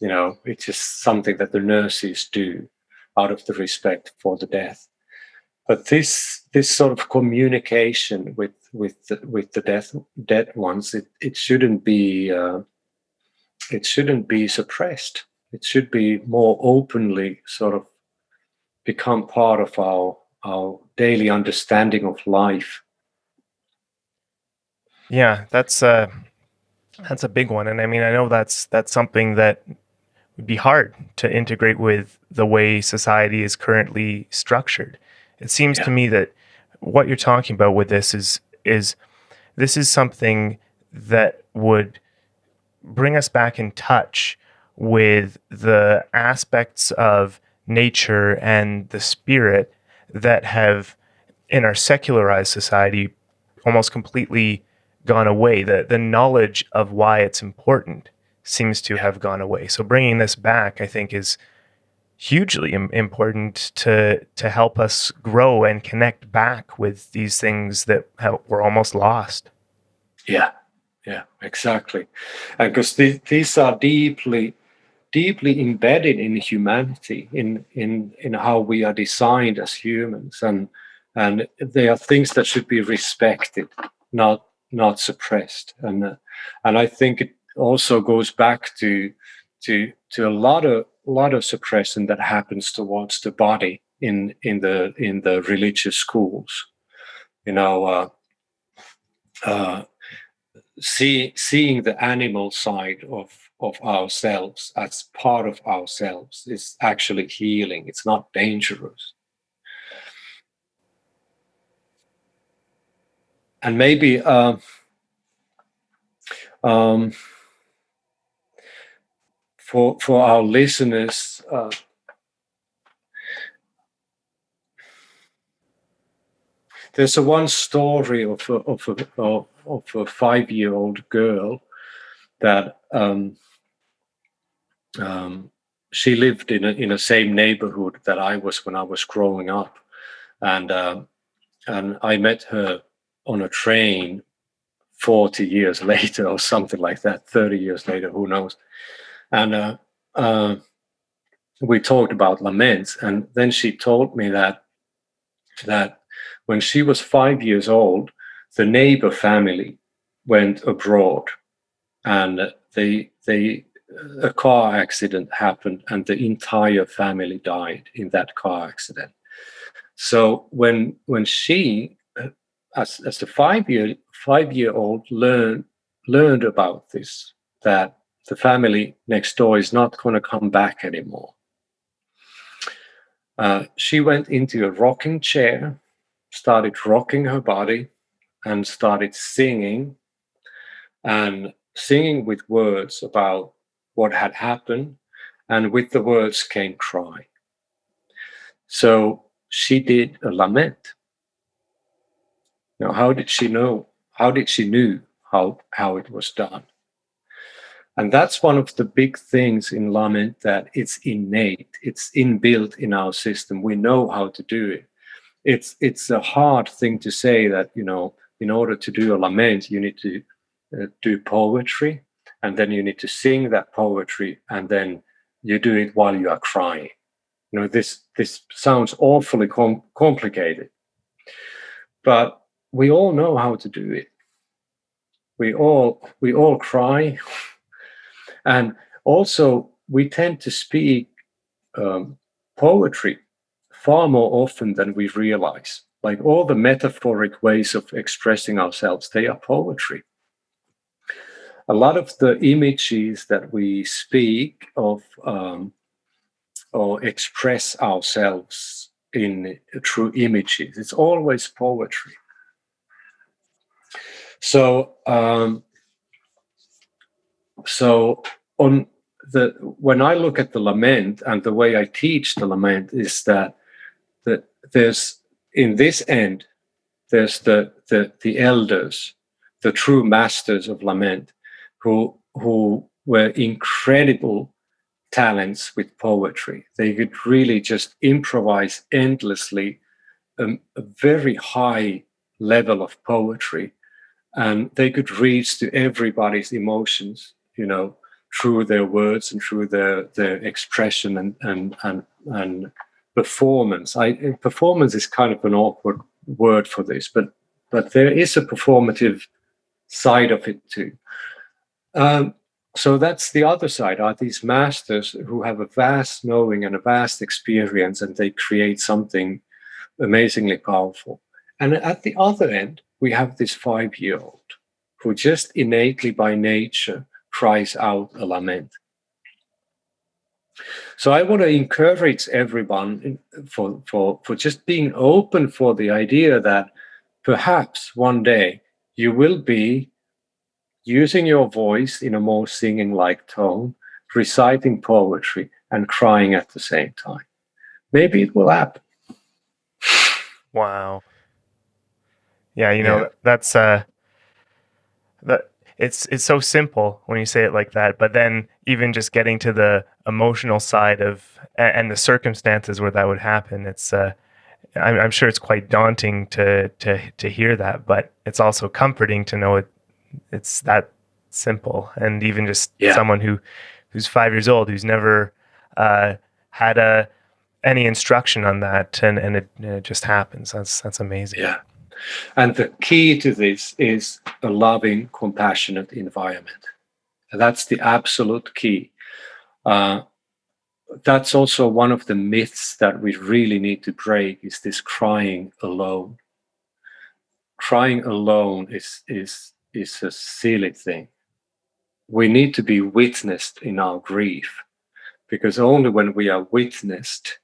it's just something that the nurses do out of the respect for the death. But this sort of communication with the dead ones, it shouldn't be suppressed. It should be more openly sort of become part of our daily understanding of life. Yeah, that's a big one, and I mean, I know that's something that would be hard to integrate with the way society is currently structured. It seems to me that what you're talking about with this is this is something that would bring us back in touch with the aspects of nature and the spirit that have, in our secularized society, almost completely gone away. The knowledge of why it's important seems to have gone away. So bringing this back, I think, is hugely important to help us grow and connect back with these things that were almost lost. Yeah, exactly. And because these are deeply embedded in humanity, in how we are designed as humans, and they are things that should be respected, not suppressed. And I think it also goes back to a lot of suppression that happens towards the body in the religious schools. You know, seeing the animal side of ourselves as part of ourselves is actually healing. It's not dangerous. And maybe for our listeners, there's one story of a 5-year-old girl that she lived in a same neighborhood that I was when I was growing up, and I met her on a train 40 years later or something like that, 30 years later, who knows. And we talked about laments, and then she told me that when she was 5 years old, the neighbor family went abroad, and a car accident happened, and the entire family died in that car accident. So when she, as the 5-year-old, learned about this, that the family next door is not going to come back anymore, she went into a rocking chair, started rocking her body, and started singing, and singing with words about what had happened, and with the words came cry. So she did a lament. Now, how did she know? How did she knew how it was done? And that's one of the big things in lament, that it's innate, it's inbuilt in our system. We know how to do it. It's a hard thing to say that, in order to do a lament, you need to do poetry, and then you need to sing that poetry, and then you do it while you are crying. This sounds awfully complicated, but we all know how to do it. We all cry, and also we tend to speak poetry far more often than we realize. Like all the metaphoric ways of expressing ourselves, they are poetry. A lot of the images that we speak of or express ourselves in through images, it's always poetry. So when I look at the lament, and the way I teach the lament is that there's, in this end, there's the elders, the true masters of lament, who were incredible talents with poetry. They could really just improvise endlessly, a very high level of poetry, and they could reach to everybody's emotions, through their words and through their expression and performance. Performance is kind of an awkward word for this, but there is a performative side of it too. So that's the other side, are these masters who have a vast knowing and a vast experience, and they create something amazingly powerful. And at the other end, we have this 5-year-old who just innately by nature cries out a lament. So I want to encourage everyone for just being open for the idea that perhaps one day you will be using your voice in a more singing-like tone, reciting poetry and crying at the same time. Maybe it will happen. Wow. Yeah, that's that it's so simple when you say it like that, but then even just getting to the emotional side of and the circumstances where that would happen, it's I'm sure it's quite daunting to hear that, but it's also comforting to know it's that simple. And even just someone who's 5 years old, who's never had any instruction on that, and it just happens. That's amazing. Yeah. And the key to this is a loving, compassionate environment. And that's the absolute key. That's also one of the myths that we really need to break, is this crying alone. Crying alone is a silly thing. We need to be witnessed in our grief, because only when we are witnessed,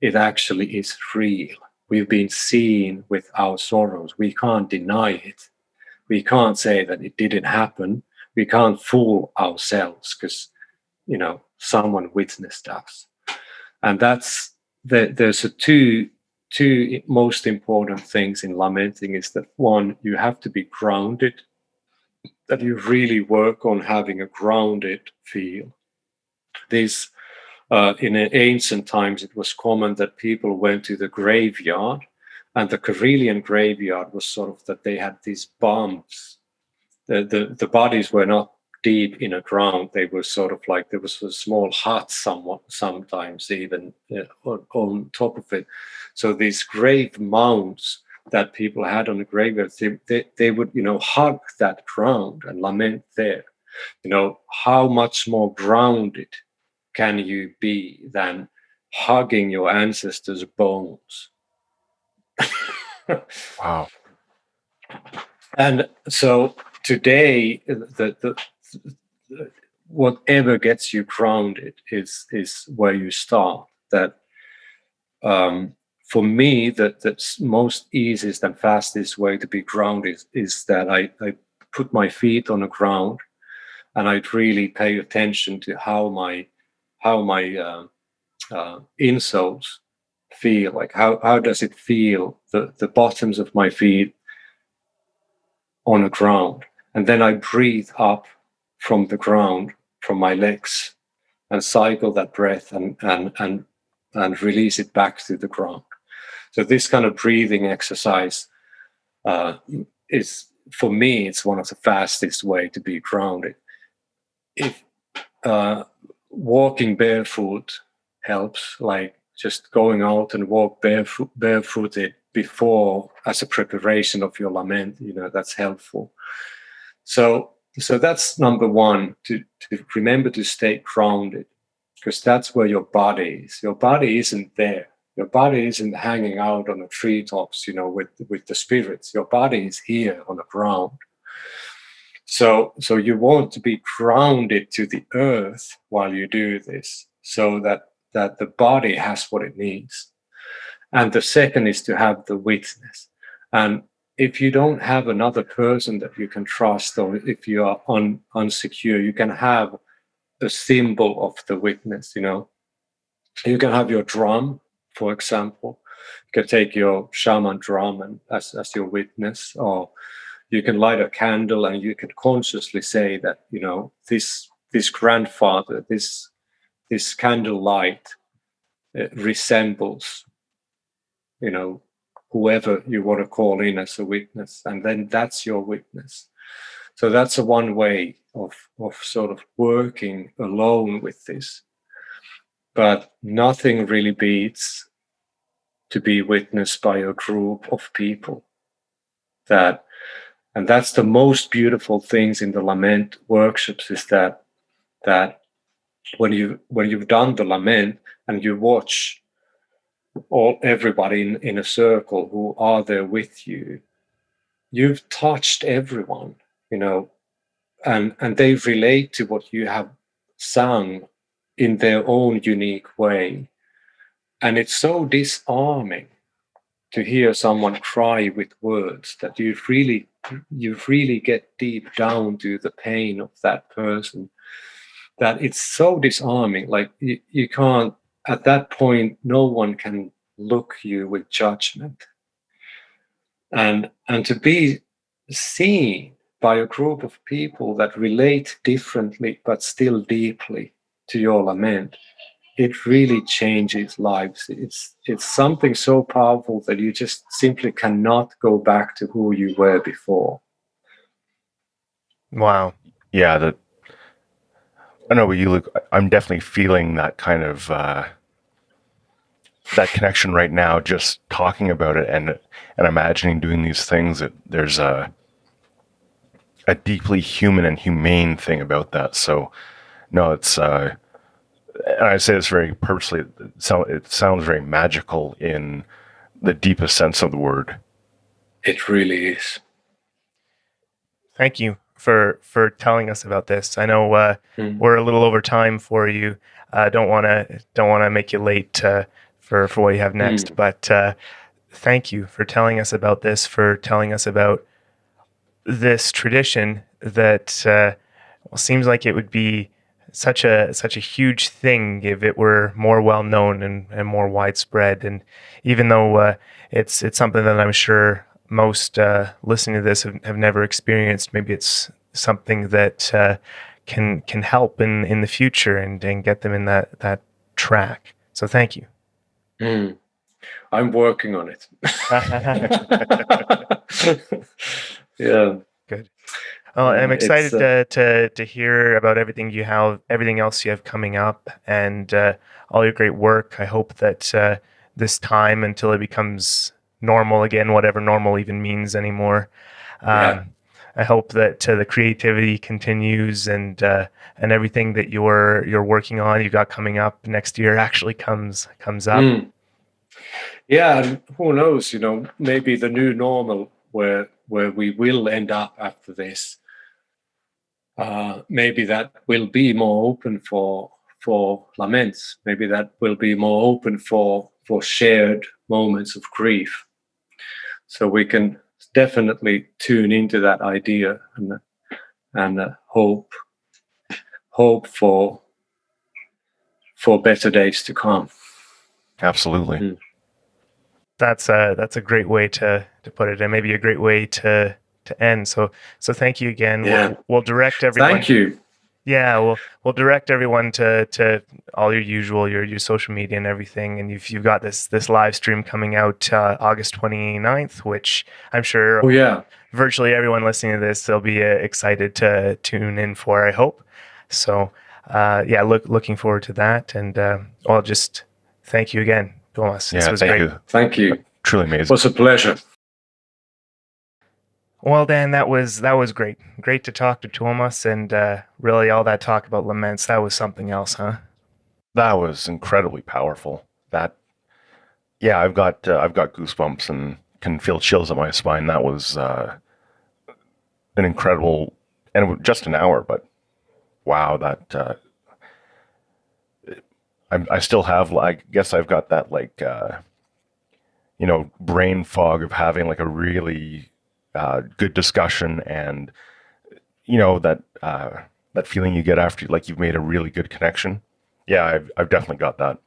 it actually is real. We've been seen with our sorrows. We can't deny it. We can't say that it didn't happen. We can't fool ourselves because, someone witnessed us. And there's two most important things in lamenting, is that one, you have to be grounded, that you really work on having a grounded feel. This in ancient times, it was common that people went to the graveyard, and the Karelian graveyard was sort of that they had these bumps. The bodies were not deep in the ground. They were sort of like, there was a small hut sometimes even on top of it. So these grave mounds that people had on the graveyard, they would, hug that ground and lament there. How much more grounded can you be than hugging your ancestors' bones? Wow. And so today, whatever gets you grounded is where you start. That for me, that's most easiest and fastest way to be grounded is that I put my feet on the ground, and I really pay attention to how my insoles feel. Like how does it feel, the bottoms of my feet on the ground, and then I breathe up from the ground, from my legs, and cycle that breath and release it back to the ground. So this kind of breathing exercise is, for me, it's one of the fastest way to be grounded. If walking barefoot helps, like just going out and walk barefooted before, as a preparation of your lament, that's helpful. So that's number one, to remember to stay grounded, because that's where your body is. Your body isn't there. Your body isn't hanging out on the treetops, with the spirits. Your body is here on the ground. So you want to be grounded to the earth while you do this, so that the body has what it needs. And the second is to have the witness. And if you don't have another person that you can trust, or if you are unsecure, you can have a symbol of the witness. You can have your drum, for example. You can take your shaman drum and as your witness, or you can light a candle and you can consciously say that, this grandfather, this candle light resembles, whoever you want to call in as a witness, and then that's your witness. So that's a one way of sort of working alone with this. But nothing really beats to be witnessed by a group of people. And that's the most beautiful things in the lament workshops, is that when you've done the lament and you watch everybody in a circle who are there with you, you've touched everyone, and they relate to what you have sung in their own unique way. And it's so disarming to hear someone cry with words, that you really get deep down to the pain of that person, that it's so disarming. Like you can't, at that point, no one can look you with judgment. And to be seen by a group of people that relate differently but still deeply to your lament, it really changes lives. It's something so powerful that you just simply cannot go back to who you were before. Wow. Yeah, I know you look. I'm definitely feeling that kind of that connection right now. Just talking about it and imagining doing these things. There's a deeply human and humane thing about that. So, no, it's. And I say this very purposely. It sounds very magical in the deepest sense of the word. It really is. Thank you for telling us about this. I know we're a little over time for you. Don't want to make you late for what you have next. But thank you for telling us about this. For telling us about this tradition that seems like it would be such a huge thing if it were more well known and more widespread. And even though it's something that I'm sure most listening to this have never experienced, maybe it's something that can help in the future and get them in that track. So thank you. I'm working on it. Yeah. Good. Well, I'm excited to hear about everything you have, everything else you have coming up, and all your great work. I hope that this time, until it becomes normal again, whatever normal even means anymore, I hope that the creativity continues and everything that you're working on, you got coming up next year, actually comes up. Yeah, and who knows? Maybe the new normal where we will end up after this. Maybe that will be more open for laments. Maybe that will be more open for shared moments of grief. So we can definitely tune into that idea and hope for better days to come. Absolutely. That's a great way to put it, and maybe a great way to end. So thank you again. Yeah. We'll direct everyone. Thank you. Yeah, we'll direct everyone to all your usual, your social media and everything. And you've got this live stream coming out August 29th, which I'm sure virtually everyone listening to this, they'll be excited to tune in for, I hope. So looking forward to that. And I'll just thank you again, Tuomas. Yeah, this was great. Thank you. Truly amazing. It was a pleasure. Well, Dan, that was great. Great to talk to Tuomas, and really all that talk about laments, that was something else, huh? That was incredibly powerful. I've got goosebumps and can feel chills up my spine. That was an incredible, and just an hour, but wow, that I still have, I guess I've got that brain fog of having like a really good discussion, and that feeling you get after you've made a really good connection. Yeah, I've definitely got that.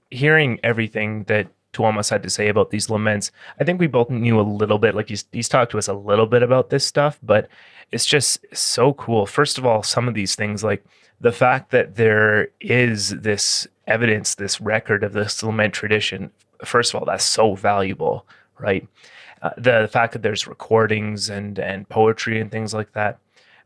Hearing everything that Tuomas had to say about these laments, I think we both knew a little bit, like he's talked to us a little bit about this stuff, but it's just so cool. First of all, some of these things, like the fact that there is this evidence, this record of this lament tradition, first of all, that's so valuable, right? The fact that there's recordings and poetry and things like that,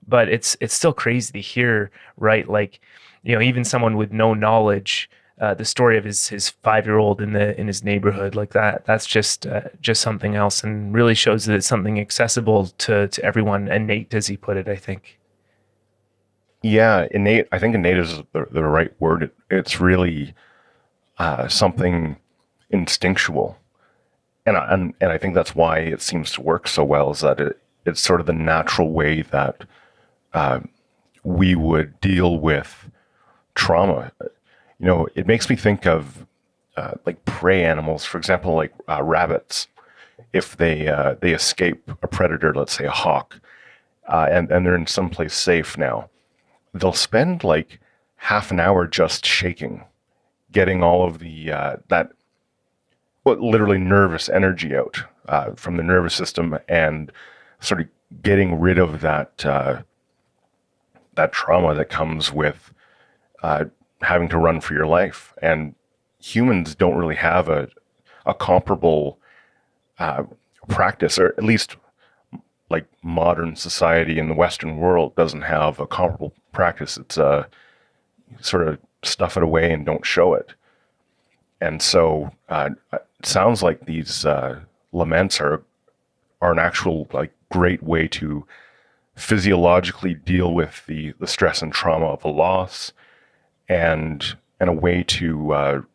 but it's still crazy to hear, right? Like, even someone with no knowledge, the story of his 5-year-old in his neighborhood, like that's just something else, and really shows that it's something accessible to everyone, innate, as he put it, I think. Yeah, innate. I think innate is the right word. It's really something instinctual. And I think that's why it seems to work so well, is that it's sort of the natural way that we would deal with trauma. It makes me think of like prey animals, for example, like rabbits. If they escape a predator, let's say a hawk, and they're in someplace safe now, they'll spend like half an hour just shaking, getting all of the literally nervous energy out from the nervous system, and sort of getting rid of that trauma that comes with having to run for your life. And humans don't really have a comparable practice, or at least like modern society in the Western world doesn't have a comparable practice. It's sort of stuff it away and don't show it. And so it sounds like these laments are an actual like great way to physiologically deal with the stress and trauma of a loss, and a way to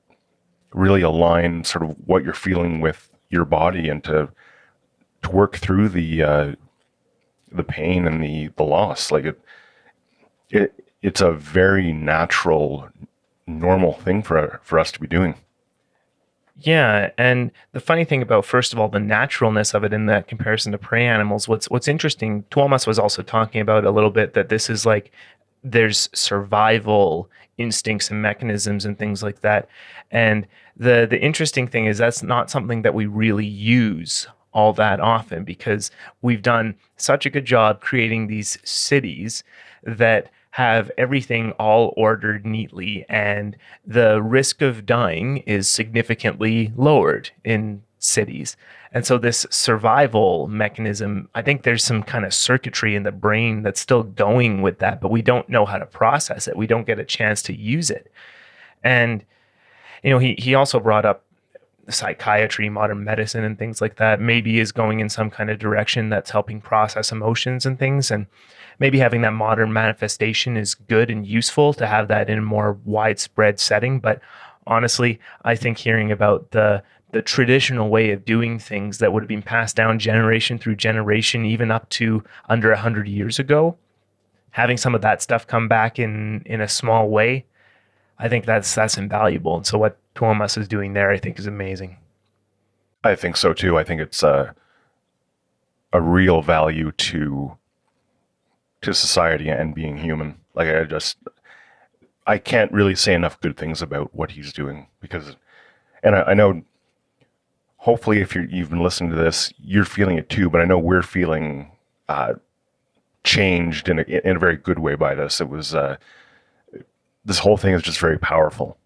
really align sort of what you're feeling with your body, and to work through the pain and the loss. Like it's a very natural, normal thing for us to be doing. Yeah, and the funny thing about, first of all, the naturalness of it in that comparison to prey animals, what's interesting, Tuomas was also talking about a little bit that this is like there's survival instincts and mechanisms and things like that. And the interesting thing is that's not something that we really use all that often, because we've done such a good job creating these cities that have everything all ordered neatly, and the risk of dying is significantly lowered in cities. And so this survival mechanism, I think there's some kind of circuitry in the brain that's still going with that, but we don't know how to process it. We don't get a chance to use it. And, he also brought up psychiatry, modern medicine, and things like that maybe is going in some kind of direction that's helping process emotions and things. And maybe having that modern manifestation is good and useful to have that in a more widespread setting. But honestly, I think hearing about the traditional way of doing things that would have been passed down generation through generation, even up to under 100 years ago, having some of that stuff come back in a small way, I think that's invaluable. And so what Tuomas is doing there, I think, is amazing. I think so too. I think it's a real value to society and being human. Like I can't really say enough good things about what he's doing, because, and I know hopefully if you've been listening to this, you're feeling it too, but I know we're feeling changed in a very good way by this. It was, this whole thing is just very powerful.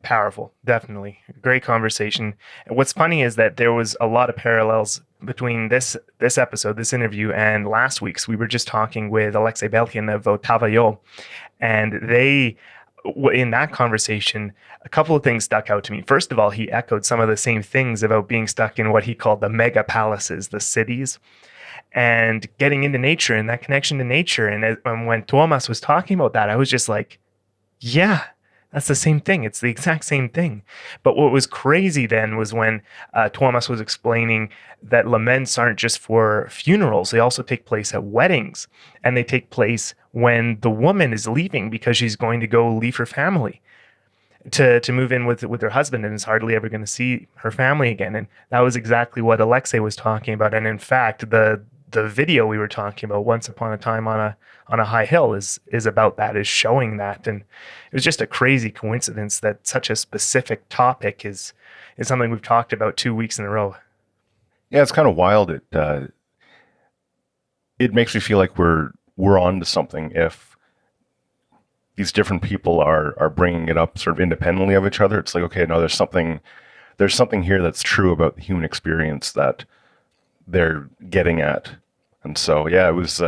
Powerful, definitely. Great conversation. And what's funny is that there was a lot of parallels between this episode, this interview, and last week's. We were just talking with Alexei Belkin of Otavayo, and in that conversation, a couple of things stuck out to me. First of all, he echoed some of the same things about being stuck in what he called the mega palaces, the cities, and getting into nature and that connection to nature. And when Tuomas was talking about that, I was just like, yeah, that's the same thing. It's the exact same thing. But what was crazy then was when Tuomas was explaining that laments aren't just for funerals. They also take place at weddings, and they take place when the woman is leaving because she's going to go leave her family to move in with her husband, and is hardly ever going to see her family again. And that was exactly what Alexei was talking about. And in fact, the video we were talking about, Once Upon a Time on a High Hill, is about that, is showing that. And it was just a crazy coincidence that such a specific topic is something we've talked about 2 weeks in a row. Yeah, it's kind of wild. It makes me feel like we're on to something if these different people are bringing it up sort of independently of each other. It's like, okay, no, there's something here that's true about the human experience that they're getting at. And so, yeah, it was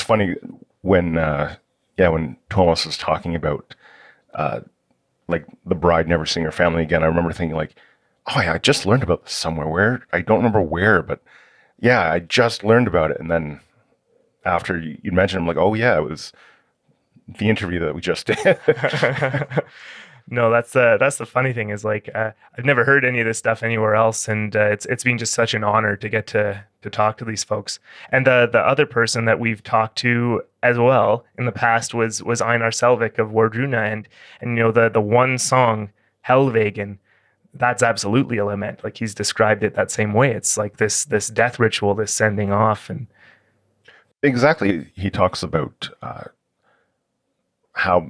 funny when Tuomas was talking about like the bride never seeing her family again. I remember thinking like, oh yeah, I just learned about this somewhere. Where? I don't remember where, but yeah, I just learned about it. And then after you mentioned, I'm like, oh yeah, it was the interview that we just did. No, that's the funny thing is, like, I've never heard any of this stuff anywhere else, and it's been just such an honor to get to talk to these folks. And the other person that we've talked to as well in the past was Einar Selvik of Wardruna, and the one song Helvegen, that's absolutely a lament. Like, he's described it that same way. It's like this death ritual, this sending off, and exactly. He talks about how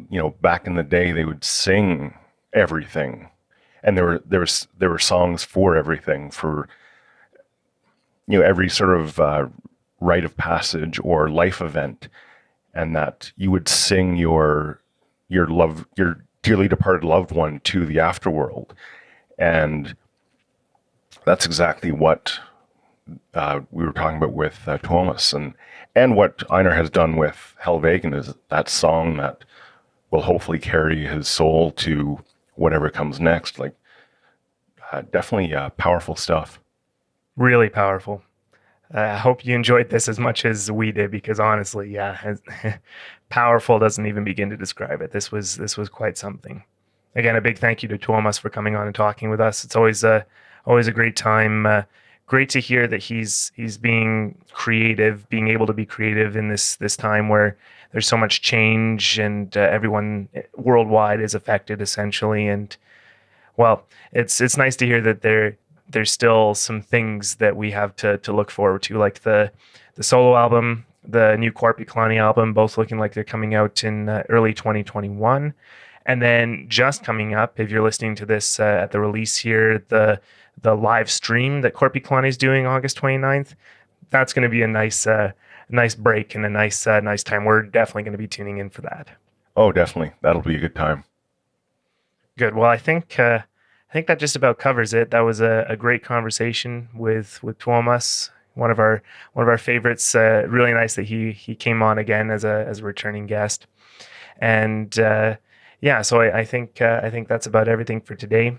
back in the day they would sing everything, and there were songs for everything, for every sort of rite of passage or life event, and that you would sing your dearly departed loved one to the afterworld. And that's exactly what we were talking about with Tuomas, and what Einar has done with Helvegen is that song that will hopefully carry his soul to whatever comes next. Like, definitely powerful stuff. Really powerful. I hope you enjoyed this as much as we did, because honestly, yeah, powerful doesn't even begin to describe it. This was quite something. Again, a big thank you to Tuomas for coming on and talking with us. It's always a great time. Great to hear that he's being creative, being able to be creative in this time where there's so much change and everyone worldwide is affected essentially. And well, it's nice to hear that there's still some things that we have to look forward to, like the solo album, the new Korpiklaani album, both looking like they're coming out in early 2021. And then just coming up, if you're listening to this at the release here, the live stream that Korpiklaani is doing August 29th, that's going to be a nice break and a nice time. We're definitely going to be tuning in for that. Oh, definitely. That'll be a good time. Good. Well, I think that just about covers it. That was a great conversation with Tuomas, one of our favorites. Really nice that he came on again as a returning guest. And yeah, so I think that's about everything for today.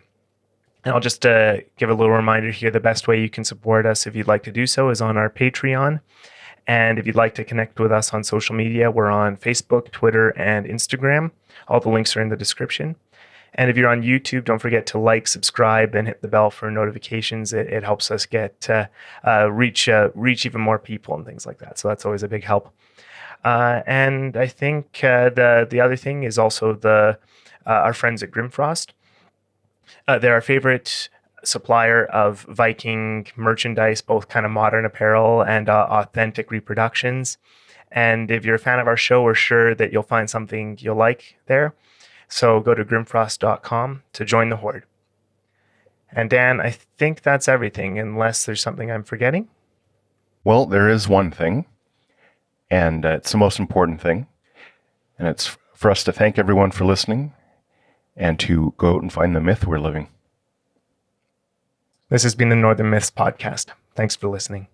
And I'll just give a little reminder here. The best way you can support us, if you'd like to do so, is on our Patreon. And if you'd like to connect with us on social media, we're on Facebook, Twitter, and Instagram. All the links are in the description. And if you're on YouTube, don't forget to like, subscribe, and hit the bell for notifications. It helps us get reach even more people and things like that. So that's always a big help. And I think the other thing is also our friends at Grimfrost. They're our favorite supplier of Viking merchandise, both kind of modern apparel and authentic reproductions. And if you're a fan of our show, we're sure that you'll find something you'll like there. So go to grimfrost.com to join the horde. And Dan, I think that's everything, unless there's something I'm forgetting. Well, there is one thing, and it's the most important thing. And it's for us to thank everyone for listening and to go out and find the myth we're living. This has been the Northern Myths Podcast. Thanks for listening.